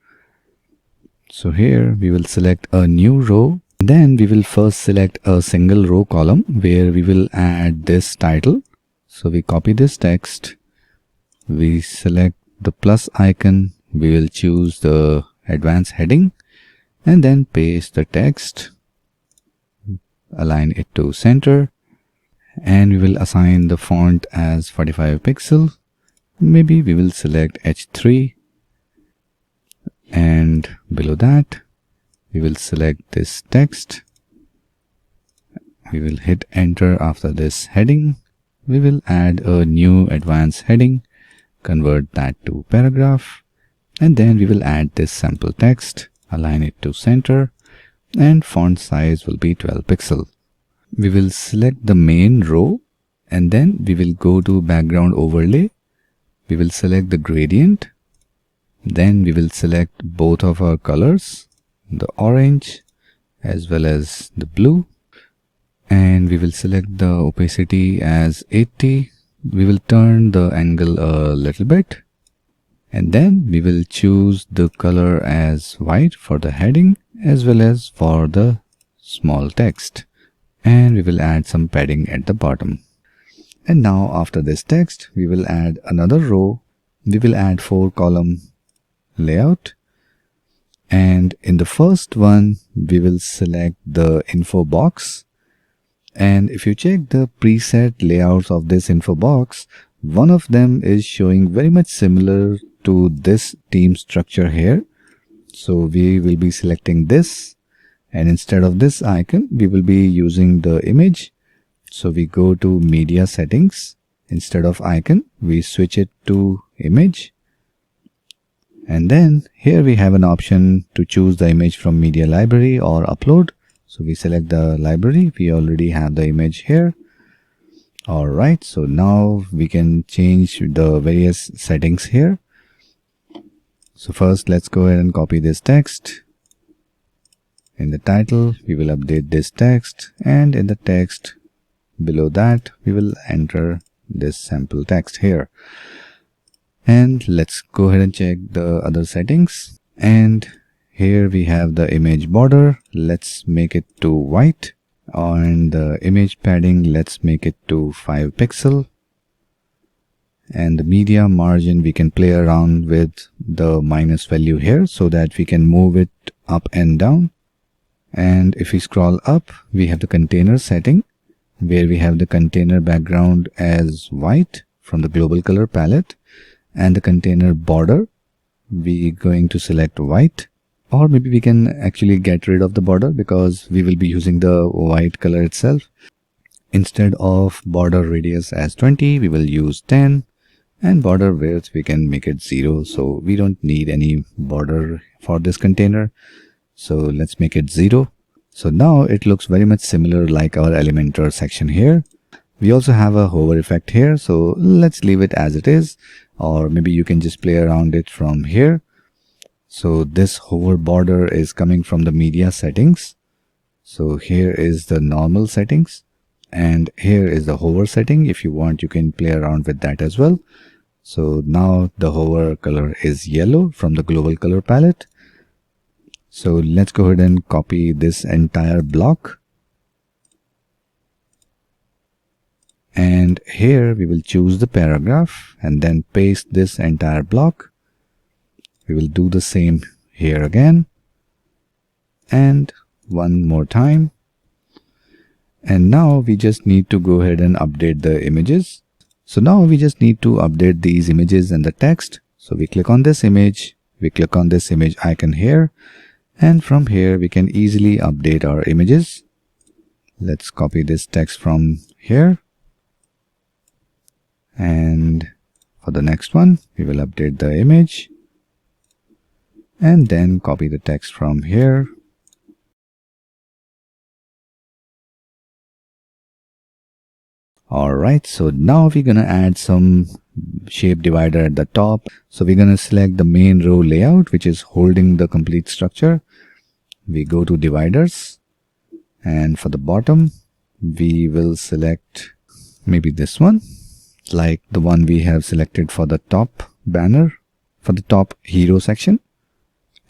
So here we will select a new row. Then we will first select a single row column where we will add this title. So we copy this text, we select the plus icon, we will choose the advanced heading, and then paste the text, align it to center, and we will assign the font as 45 pixel. Maybe we will select H3, and below that we will select this text. We will hit enter after this heading. We will add a new advanced heading, convert that to paragraph, and then we will add this sample text, align it to center, and font size will be 12 pixel. We will select the main row, and then we will go to background overlay. We will select the gradient, then we will select both of our colors, the orange as well as the blue, and we will select the opacity as 80. We will turn the angle a little bit, and then we will choose the color as white for the heading as well as for the small text, and we will add some padding at the bottom. And now after this text we will add another row. We will add 4 column layout, and in the first one we will select the info box. And if you check the preset layouts of this info box, one of them is showing very much similar to this theme structure here. So we will be selecting this, and instead of this icon we will be using the image. So we go to media settings, instead of icon we switch it to image, and then here we have an option to choose the image from media library or upload. So we select the library. We already have the image here. Alright, so now we can change the various settings here. So first let's go ahead and copy this text. In the title we will update this text, and in the text below that we will enter this sample text here. And let's go ahead and check the other settings, and here we have the image border. Let's make it to white, and the image padding, let's make it to 5 pixel, And the media margin, we can play around with the minus value here so that we can move it up and down. And if we scroll up, we have the container setting, where we have the container background as white from the global color palette, and the container border, we going to select white. Or maybe we can actually get rid of the border because we will be using the white color itself. Instead of border radius as 20, we will use 10, and border width we can make it 0, so we don't need any border for this container. So let's make it 0. So now it looks very much similar like our Elementor section here. We also have a hover effect here, so let's leave it as it is, or maybe you can just play around it from here. So this hover border is coming from the media settings. So here is the normal settings, and here is the hover setting. If you want, you can play around with that as well. So now the hover color is yellow from the global color palette. So let's go ahead and copy this entire block. And here we will choose the paragraph and then paste this entire block. We will do the same here again. And one more time. And now we just need to go ahead and update the images. So now we just need to update these images and the text. So we click on this image, we click on this image icon here, and from here we can easily update our images. Let's copy this text from here. And for the next one, we will update the image and then copy the text from here. Alright, so now we're gonna add some shape divider at the top. So we're gonna select the main row layout, which is holding the complete structure. We go to dividers, and for the bottom we will select maybe this one, like the one we have selected for the top banner, for the top hero section.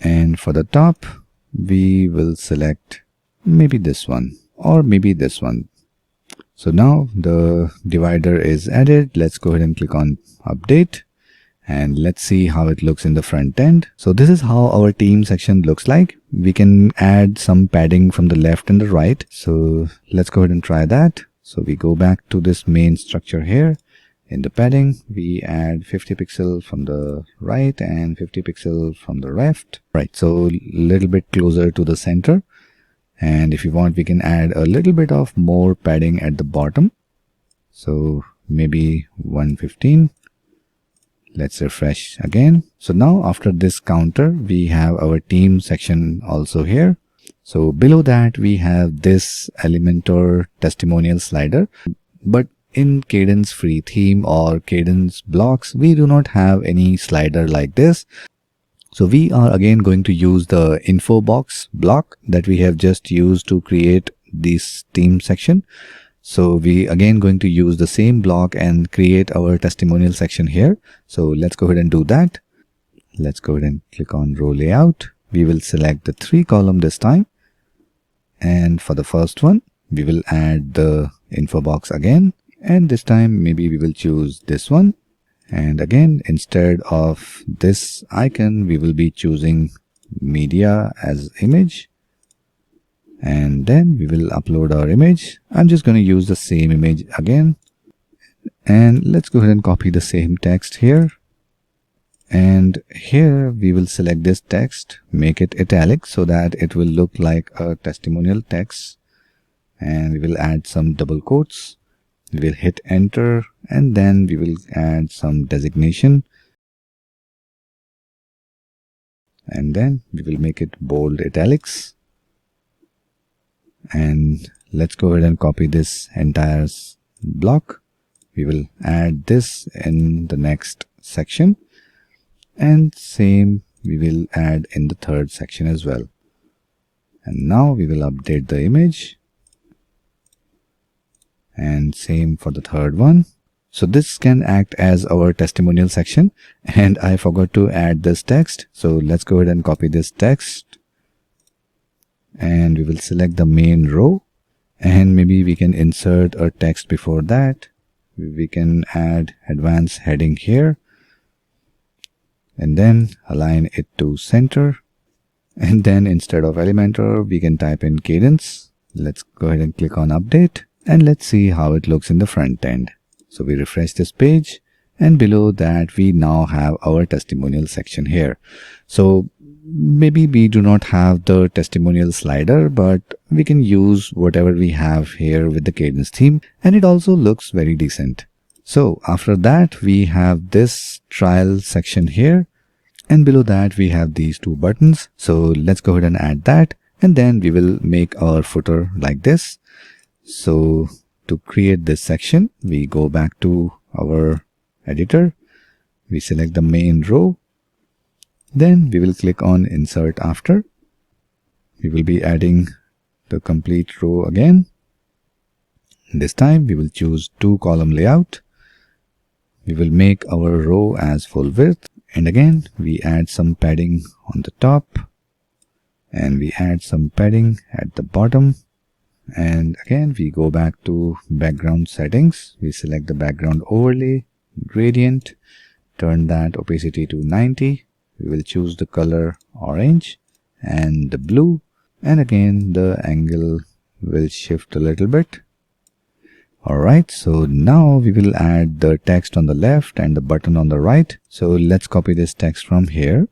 And for the top we will select maybe this one or maybe this one. So now the divider is added. Let's go ahead and click on update, and let's see how it looks in the front end. So this is how our team section looks like. We can add some padding from the left and the right. So let's go ahead and try that. So we go back to this main structure here. In the padding, we add 50 pixel from the right and 50 pixel from the left. Right, so a little bit closer to the center. And if you want, we can add a little bit of more padding at the bottom. So maybe 115. Let's refresh again. So now after this counter, we have our team section also here. So below that, we have this Elementor testimonial slider. But in Cadence free theme or Cadence blocks, we do not have any slider like this. So we are again going to use the info box block that we have just used to create this theme section. So we again going to use the same block and create our testimonial section here. So let's go ahead and do that. Let's go ahead and click on row layout. We will select the 3 column this time. And for the first one, we will add the info box again. And this time maybe we will choose this one. And again, instead of this icon, we will be choosing media as image. And then we will upload our image. I'm just going to use the same image again. And let's go ahead and copy the same text here. And here we will select this text, make it italic so that it will look like a testimonial text. And we will add some double quotes. We will hit enter, and then we will add some designation, and then we will make it bold italics. And let's go ahead and copy this entire block. We will add this in the next section, and same we will add in the third section as well. And now we will update the image. And same for the third one. So this can act as our testimonial section, and I forgot to add this text. So let's go ahead and copy this text, and we will select the main row, and maybe we can insert a text before that. we can add advanced heading here and then align it to center. And then instead of Elementor, we can type in Cadence. Let's go ahead and click on update and let's see how it looks in the front end. So we refresh this page and below that we now have our testimonial section here. So maybe we do not have the testimonial slider, but we can use whatever we have here with the Cadence theme, and it also looks very decent. So after that we have this trial section here, and below that we have these two buttons. So let's go ahead and add that, and then we will make our footer like this. So to create this section, we go back to our editor, we select the main row, then we will click on insert after. We will be adding the complete row again. This time we will choose 2-column layout. We will make our row as full width, and again we add some padding on the top and we add some padding at the bottom. And again we go back to background settings. We select the background overlay, gradient, turn that opacity to 90. We will choose the color orange and the blue, and again the angle will shift a little bit. Alright, so now we will add the text on the left and the button on the right. So let's copy this text from here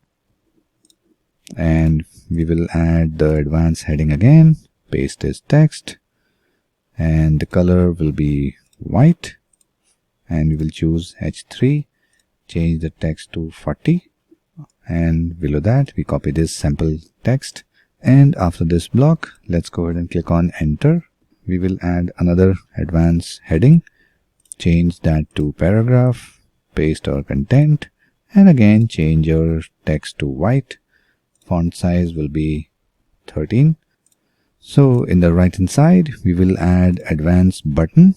and we will add the advanced heading again, paste this text, and the color will be white, and we will choose H3, change the text to 40, and below that we copy this sample text. And after this block, let's go ahead and click on enter. We will add another advanced heading, change that to paragraph, paste our content, and again change our text to white. Font size will be 13. So in the right hand side we will add advanced button.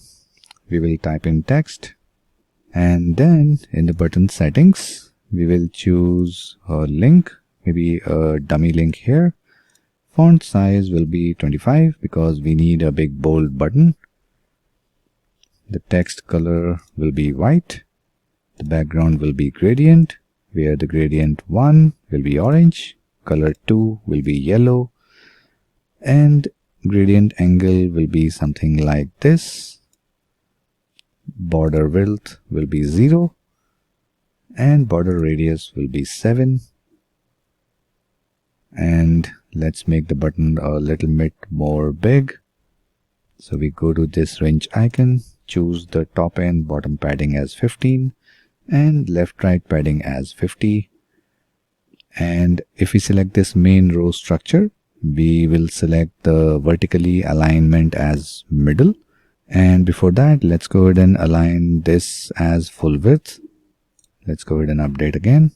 We will type in text, and then in the button settings we will choose a link, maybe a dummy link here. Font size will be 25 because we need a big bold button. The text color will be white. The background will be gradient, where the gradient 1 will be orange, color 2 will be yellow, and gradient angle will be something like this. Border width will be 0 and border radius will be 7. And let's make the button a little bit more big. So we go to this wrench icon, choose the top and bottom padding as 15 and left right padding as 50. And if we select this main row structure, we will select the vertically alignment as middle. And before that, let's go ahead and align this as full width. Let's go ahead and update again.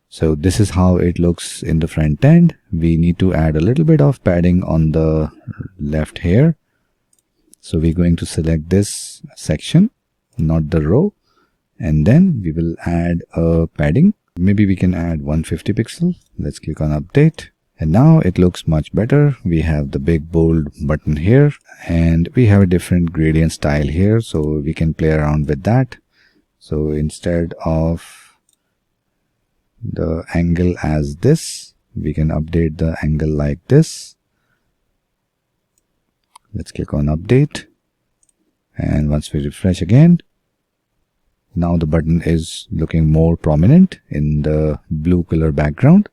So this is how it looks in the front end. We need to add a little bit of padding on the left here. So we're going to select this section, not the row, and then we will add a padding. Maybe we can add 150 pixel. Let's click on update. And now it looks much better. We have the big bold button here and we have a different gradient style here, so we can play around with that. So instead of the angle as this, we can update the angle like this. Let's click on update, and once we refresh again, now the button is looking more prominent in the blue color background.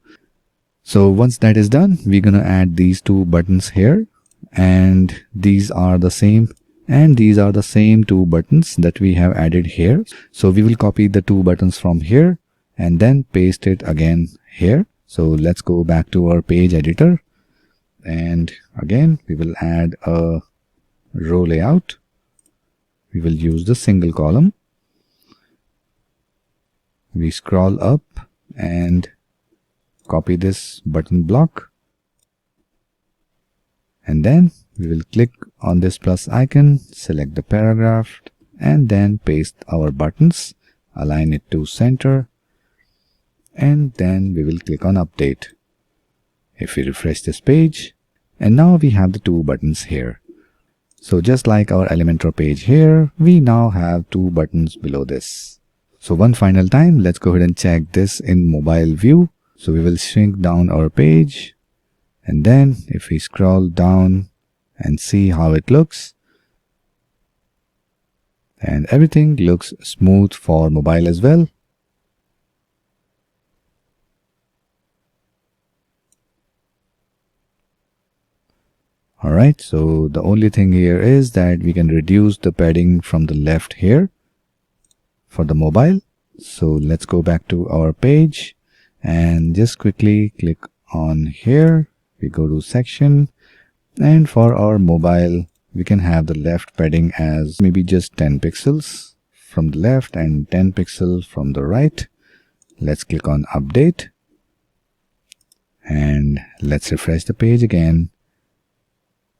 So once that is done, we're gonna add these two buttons here, and these are the same, and these are the same two buttons that we have added here. So we will copy the two buttons from here and then paste it again here. So let's go back to our page editor, and again we will add a row layout. We will use the single column. We scroll up and copy this button block, and then we will click on this plus icon, select the paragraph, and then paste our buttons, align it to center, and then we will click on update. If we refresh this page, and now we have the two buttons here. So just like our Elementor page here, we now have two buttons below this. So one final time, let's go ahead and check this in mobile view. So we will shrink down our page, and then if we scroll down and see how it looks, and everything looks smooth for mobile as well. Alright, so the only thing here is that we can reduce the padding from the left here for the mobile. So let's go back to our page and just quickly click on here. We go to section, and for our mobile we can have the left padding as maybe just 10 pixels from the left and 10 pixels from the right. Let's click on update and let's refresh the page again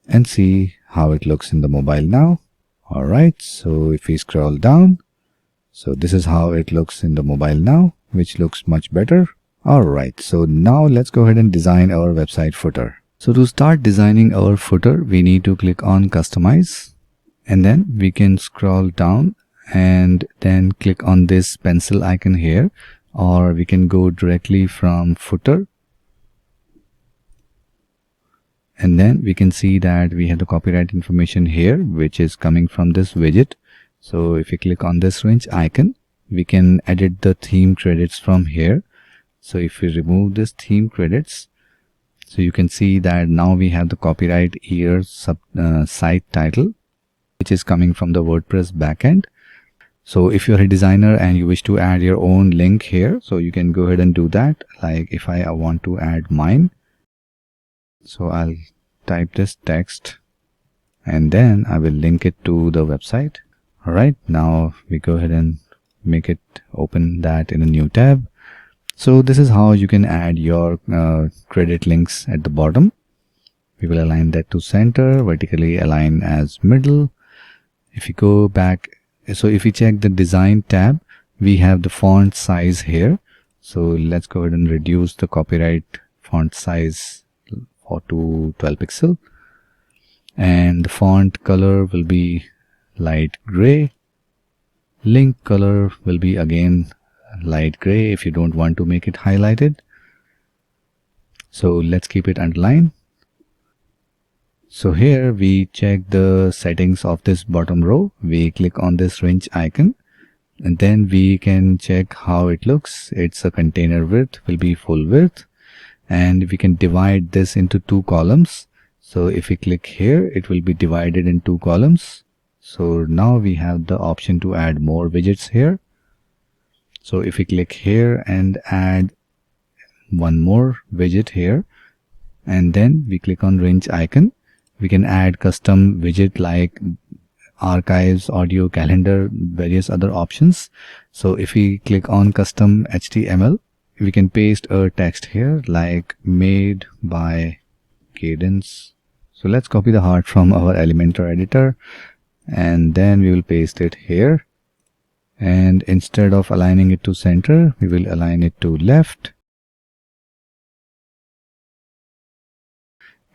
and see how it looks in the mobile now. Alright, so if we scroll down, so this is how it looks in the mobile now, which looks much better. Alright, so now let's go ahead and design our website footer. So to start designing our footer, we need to click on customize, and then we can scroll down and then click on this pencil icon here, or we can go directly from footer. And then we can see that we have the copyright information here, which is coming from this widget. So if you click on this wrench icon, we can edit the theme credits from here. So if we remove this theme credits, so you can see that now we have the copyright year site title, which is coming from the WordPress backend. So if you're a designer and you wish to add your own link here, so you can go ahead and do that. Like if I want to add mine, so I'll type this text and then I will link it to the website. Alright, now we go ahead and make it open that in a new tab. So this is how you can add your credit links at the bottom. We will align that to center, vertically align as middle. If you go back, so if you check the design tab, we have the font size here. So let's go ahead and reduce the copyright font size to 12 pixel, and the font color will be light gray. Link color will be again light gray if you don't want to make it highlighted. So let's keep it underlined. So here we check the settings of this bottom row. We click on this wrench icon and then we can check how it looks. It's a container width will be full width, and we can divide this into two columns. So if we click here, it will be divided in two columns. So now we have the option to add more widgets here. So if we click here and add one more widget here, and then we click on wrench icon, we can add custom widget like archives, audio, calendar, various other options. So if we click on custom HTML, we can paste a text here like made by Cadence. So let's copy the heart from our Elementor editor and then we will paste it here. And instead of aligning it to center, we will align it to left.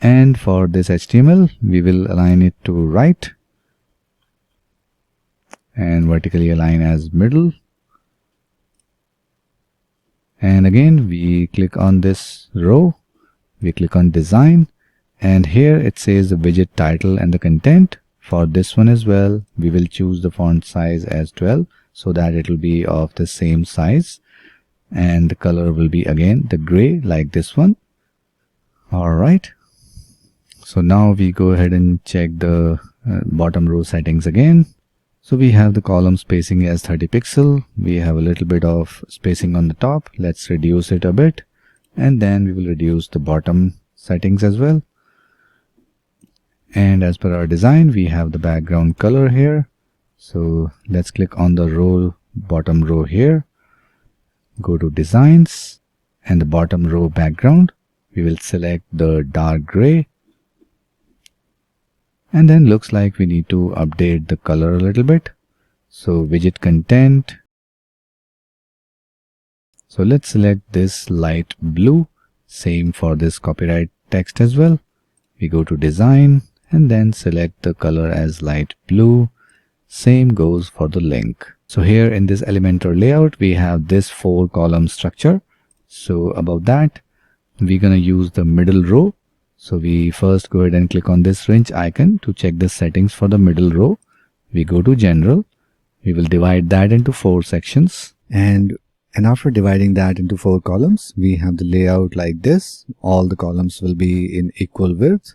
And for this HTML, we will align it to right and vertically align as middle. And again, we click on this row, we click on design, and here it says the widget title and the content. For this one as well, we will choose the font size as 12 so that it will be of the same size, and the color will be again the gray like this one. Alright, so now we go ahead and check the bottom row settings again. So we have the column spacing as 30 pixel. We have a little bit of spacing on the top. Let's reduce it a bit, and then we will reduce the bottom settings as well. And as per our design, we have the background color here. So let's click on the row, bottom row here, go to designs, and the bottom row background, we will select the dark gray. And then looks like we need to update the color a little bit. So widget content, so let's select this light blue. Same for this copyright text as well. We go to design and then select the color as light blue. Same goes for the link. So here in this Elementor layout, we have this 4-column structure. So about that, we're going to use the middle row. So we first go ahead and click on this wrench icon to check the settings for the middle row. We go to general. We will divide that into 4 sections. And after dividing that into 4 columns, we have the layout like this. All the columns will be in equal width.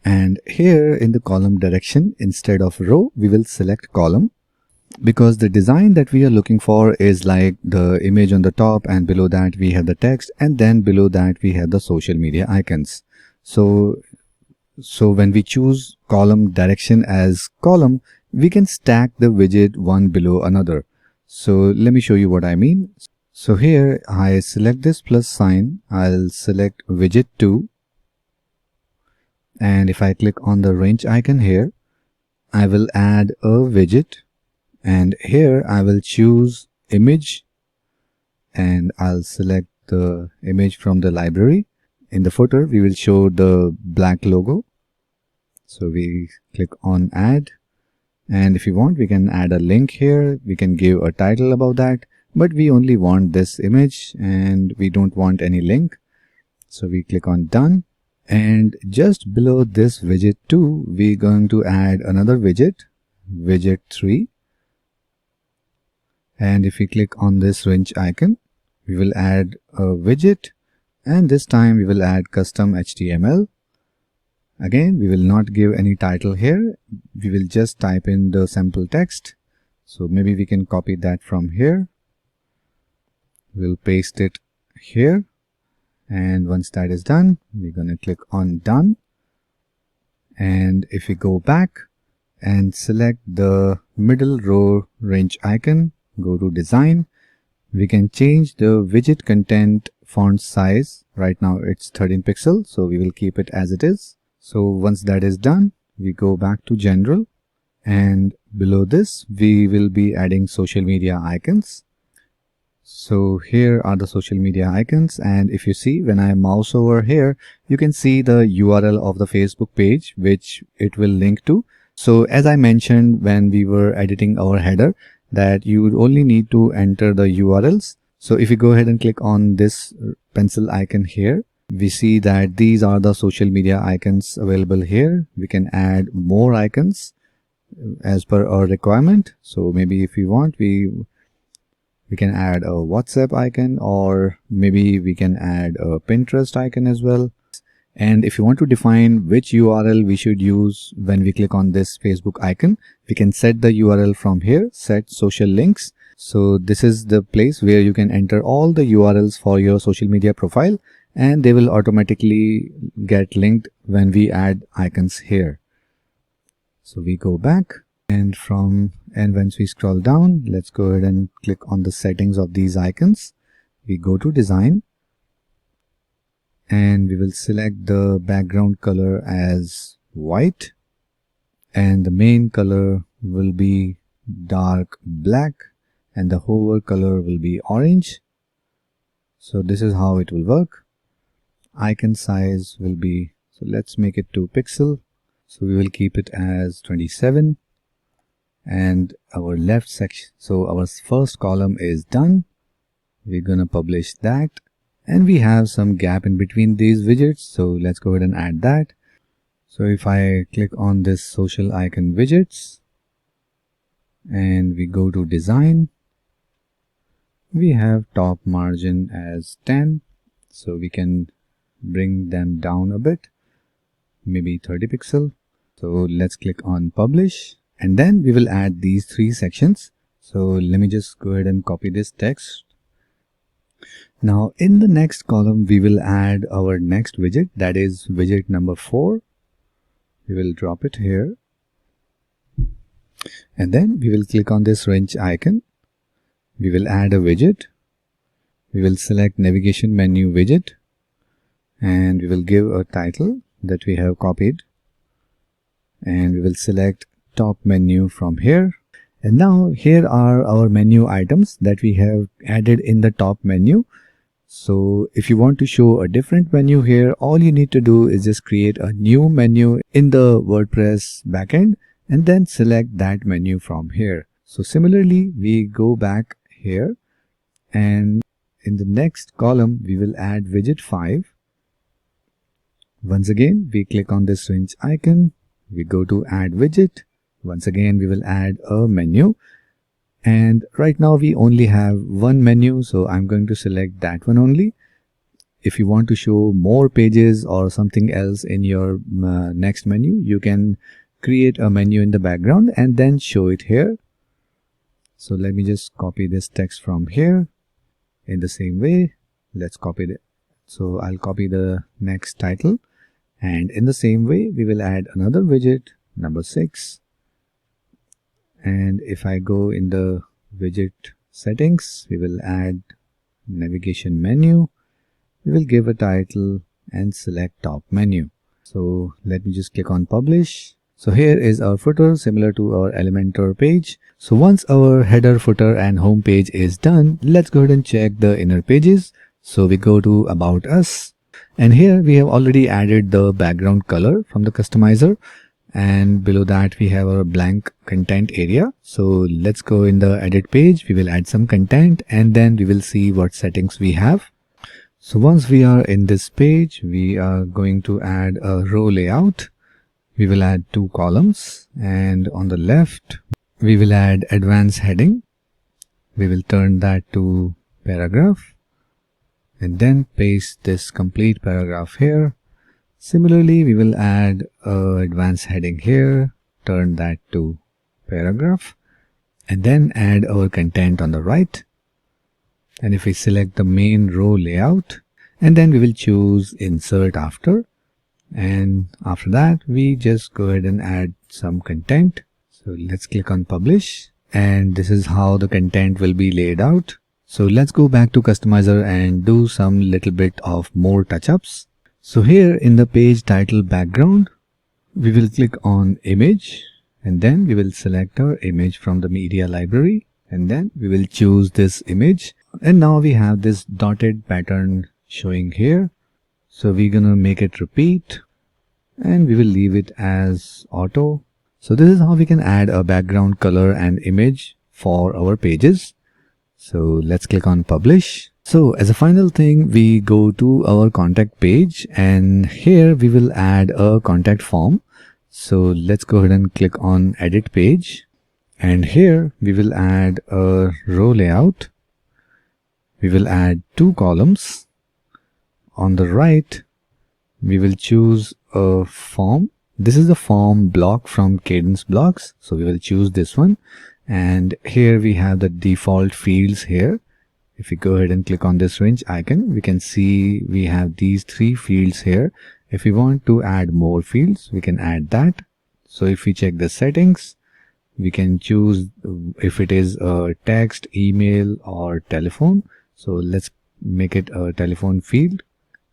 And here in the column direction, instead of row, we will select column, because the design that we are looking for is like the image on the top, and below that we have the text, and then below that we have the social media icons. So when we choose column direction as column, we can stack the widget one below another. So let me show you what I mean. So here I select this plus sign, I'll select widget 2. And if I click on the wrench icon here, I will add a widget, and here I will choose image, and I'll select the image from the library. In the footer, we will show the black logo. So we click on add, and if you want, we can add a link here. We can give a title about that, but we only want this image and we don't want any link. So we click on done. And just below this widget 2, we're going to add another widget, widget 3. And if we click on this wrench icon, we will add a widget, and this time we will add custom HTML. Again, we will not give any title here. We will just type in the sample text. So maybe we can copy that from here. We'll paste it here. And once that is done, we're going to click on done. And if we go back and select the middle row wrench icon, go to design, we can change the widget content font size. Right now it's 13 pixels, so we will keep it as it is. So once that is done, we go back to general, and below this we will be adding social media icons. So here are the social media icons, and if you see, when I mouse over here, you can see the URL of the Facebook page which it will link to. So as I mentioned when we were editing our header, that you would only need to enter the URLs. So if you go ahead and click on this pencil icon here, we see that these are the social media icons available here. We can add more icons as per our requirement. So maybe if we want, we can add a WhatsApp icon, or maybe we can add a Pinterest icon as well. And if you want to define which URL we should use when we click on this Facebook icon, we can set the URL from here, set social links. So this is the place where you can enter all the URLs for your social media profile, and they will automatically get linked when we add icons here. So we go back, and once we scroll down, let's go ahead and click on the settings of these icons. We go to design, and we will select the background color as white, and the main color will be dark black, and the hover color will be orange. So this is how it will work. Icon size will be, so let's make it 2 pixel. So we will keep it as 27. And our left section, so our first column is done. We're gonna publish that, and we have some gap in between these widgets, so let's go ahead and add that. So if I click on this social icon widgets and we go to design, we have top margin as 10, so we can bring them down a bit, maybe 30 pixel. So let's click on publish. And then we will add these 3 sections. So let me just go ahead and copy this text. Now in the next column, we will add our next widget, that is widget number 4. We will drop it here. And then we will click on this wrench icon. We will add a widget. We will select navigation menu widget, and we will give a title that we have copied. And we will select top menu from here. And now here are our menu items that we have added in the top menu. So if you want to show a different menu here, all you need to do is just create a new menu in the WordPress backend and then select that menu from here. So similarly, we go back here and in the next column, we will add widget 5. Once again, we click on this wrench icon. We go to add widget. Once again, we will add a menu. And right now we only have one menu, so I'm going to select that one only. If you want to show more pages or something else in your next menu, you can create a menu in the background and then show it here. So let me just copy this text from here. In the same way, let's copy it. So I'll copy the next title, and in the same way we will add another widget, number 6. And if I go in the widget settings, we will add navigation menu. We will give a title and select top menu. So let me just click on publish. So here is our footer, similar to our Elementor page. So once our header, footer and home page is done, let's go ahead and check the inner pages. So we go to About Us, and here we have already added the background color from the customizer. And below that we have our blank content area. So let's go in the edit page. We will add some content and then we will see what settings we have. So once we are in this page, we are going to add a row layout. We will add 2 columns, and on the left we will add advanced heading. We will turn that to paragraph and then paste this complete paragraph here. Similarly, we will add advanced heading here, turn that to paragraph, and then add our content on the right. And if we select the main row layout, and then we will choose insert after, and after that we just go ahead and add some content. So let's click on publish, and this is how the content will be laid out. So let's go back to customizer and do some little bit of more touch-ups. So here in the page title background, we will click on image, and then we will select our image from the media library, and then we will choose this image. And now we have this dotted pattern showing here. So we're gonna make it repeat, and we will leave it as auto. So this is how we can add a background color and image for our pages. So let's click on publish. So as a final thing, we go to our contact page, and here we will add a contact form. So let's go ahead and click on edit page, and here we will add a row layout. We will add 2 columns. On the right, we will choose a form. This is the form block from Cadence blocks. So we will choose this one, and here we have the default fields here. If we go ahead and click on this wrench icon, we can see we have these 3 fields here. If we want to add more fields, we can add that. So if we check the settings, we can choose if it is a text, email or telephone. So let's make it a telephone field.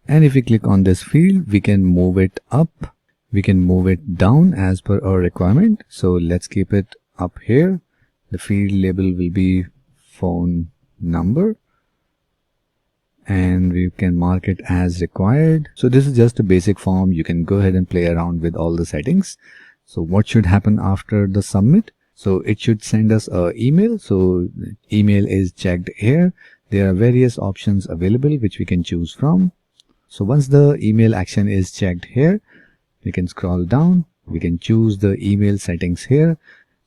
And if we click on this field, we can move it up. We can move it down as per our requirement. So let's keep it up here. The field label will be phone number, and we can mark it as required. So this is just a basic form. You can go ahead and play around with all the settings. So what should happen after the submit? So it should send us an email. So email is checked here. There are various options available which we can choose from. So once the email action is checked here, we can scroll down. We can choose the email settings here.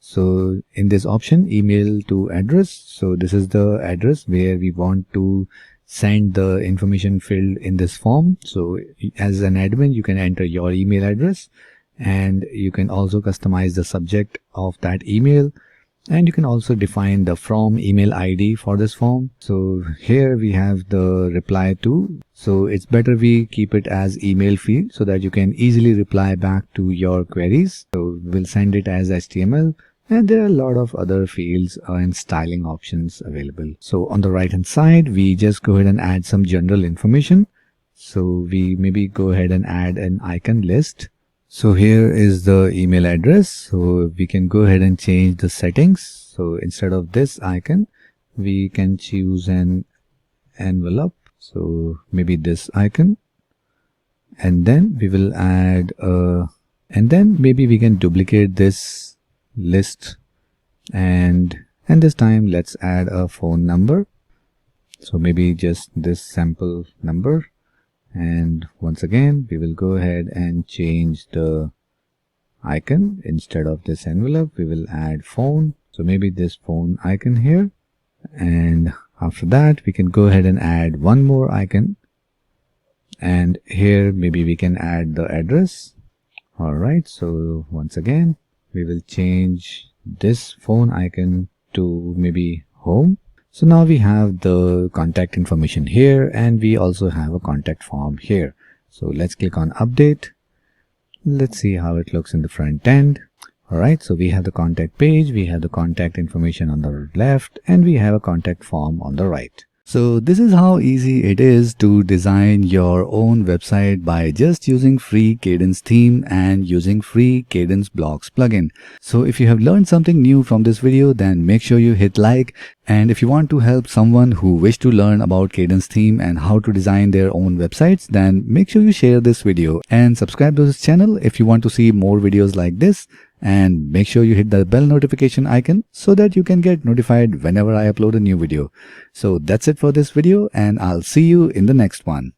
So in this option, email to address, so this is the address where we want to send the information filled in this form. So as an admin, you can enter your email address, and you can also customize the subject of that email, and you can also define the from email ID for this form. So here we have the reply to. So it's better we keep it as email field so that you can easily reply back to your queries. So we'll send it as HTML. And there are a lot of other fields and styling options available. So on the right hand side, we just go ahead and add some general information. So we maybe go ahead and add an icon list. So here is the email address. So we can go ahead and change the settings. So instead of this icon, we can choose an envelope. So maybe this icon, and then we will add and then maybe we can duplicate this list, and this time let's add a phone number. So maybe just this sample number, and once again we will go ahead and change the icon. Instead of this envelope we will add phone, so maybe this phone icon here, and after that we can go ahead and add one more icon, and here maybe we can add the address. Alright, so once again we will change this phone icon to maybe home. So now we have the contact information here, and we also have a contact form here. So let's click on update. Let's see how it looks in the front end. Alright, so we have the contact page, we have the contact information on the left, and we have a contact form on the right. So this is how easy it is to design your own website by just using free Cadence theme and using free Cadence blocks plugin. So if you have learned something new from this video, then make sure you hit like. And if you want to help someone who wish to learn about Cadence theme and how to design their own websites, then make sure you share this video and subscribe to this channel if you want to see more videos like this. And make sure you hit the bell notification icon so that you can get notified whenever I upload a new video. So that's it for this video, and I'll see you in the next one.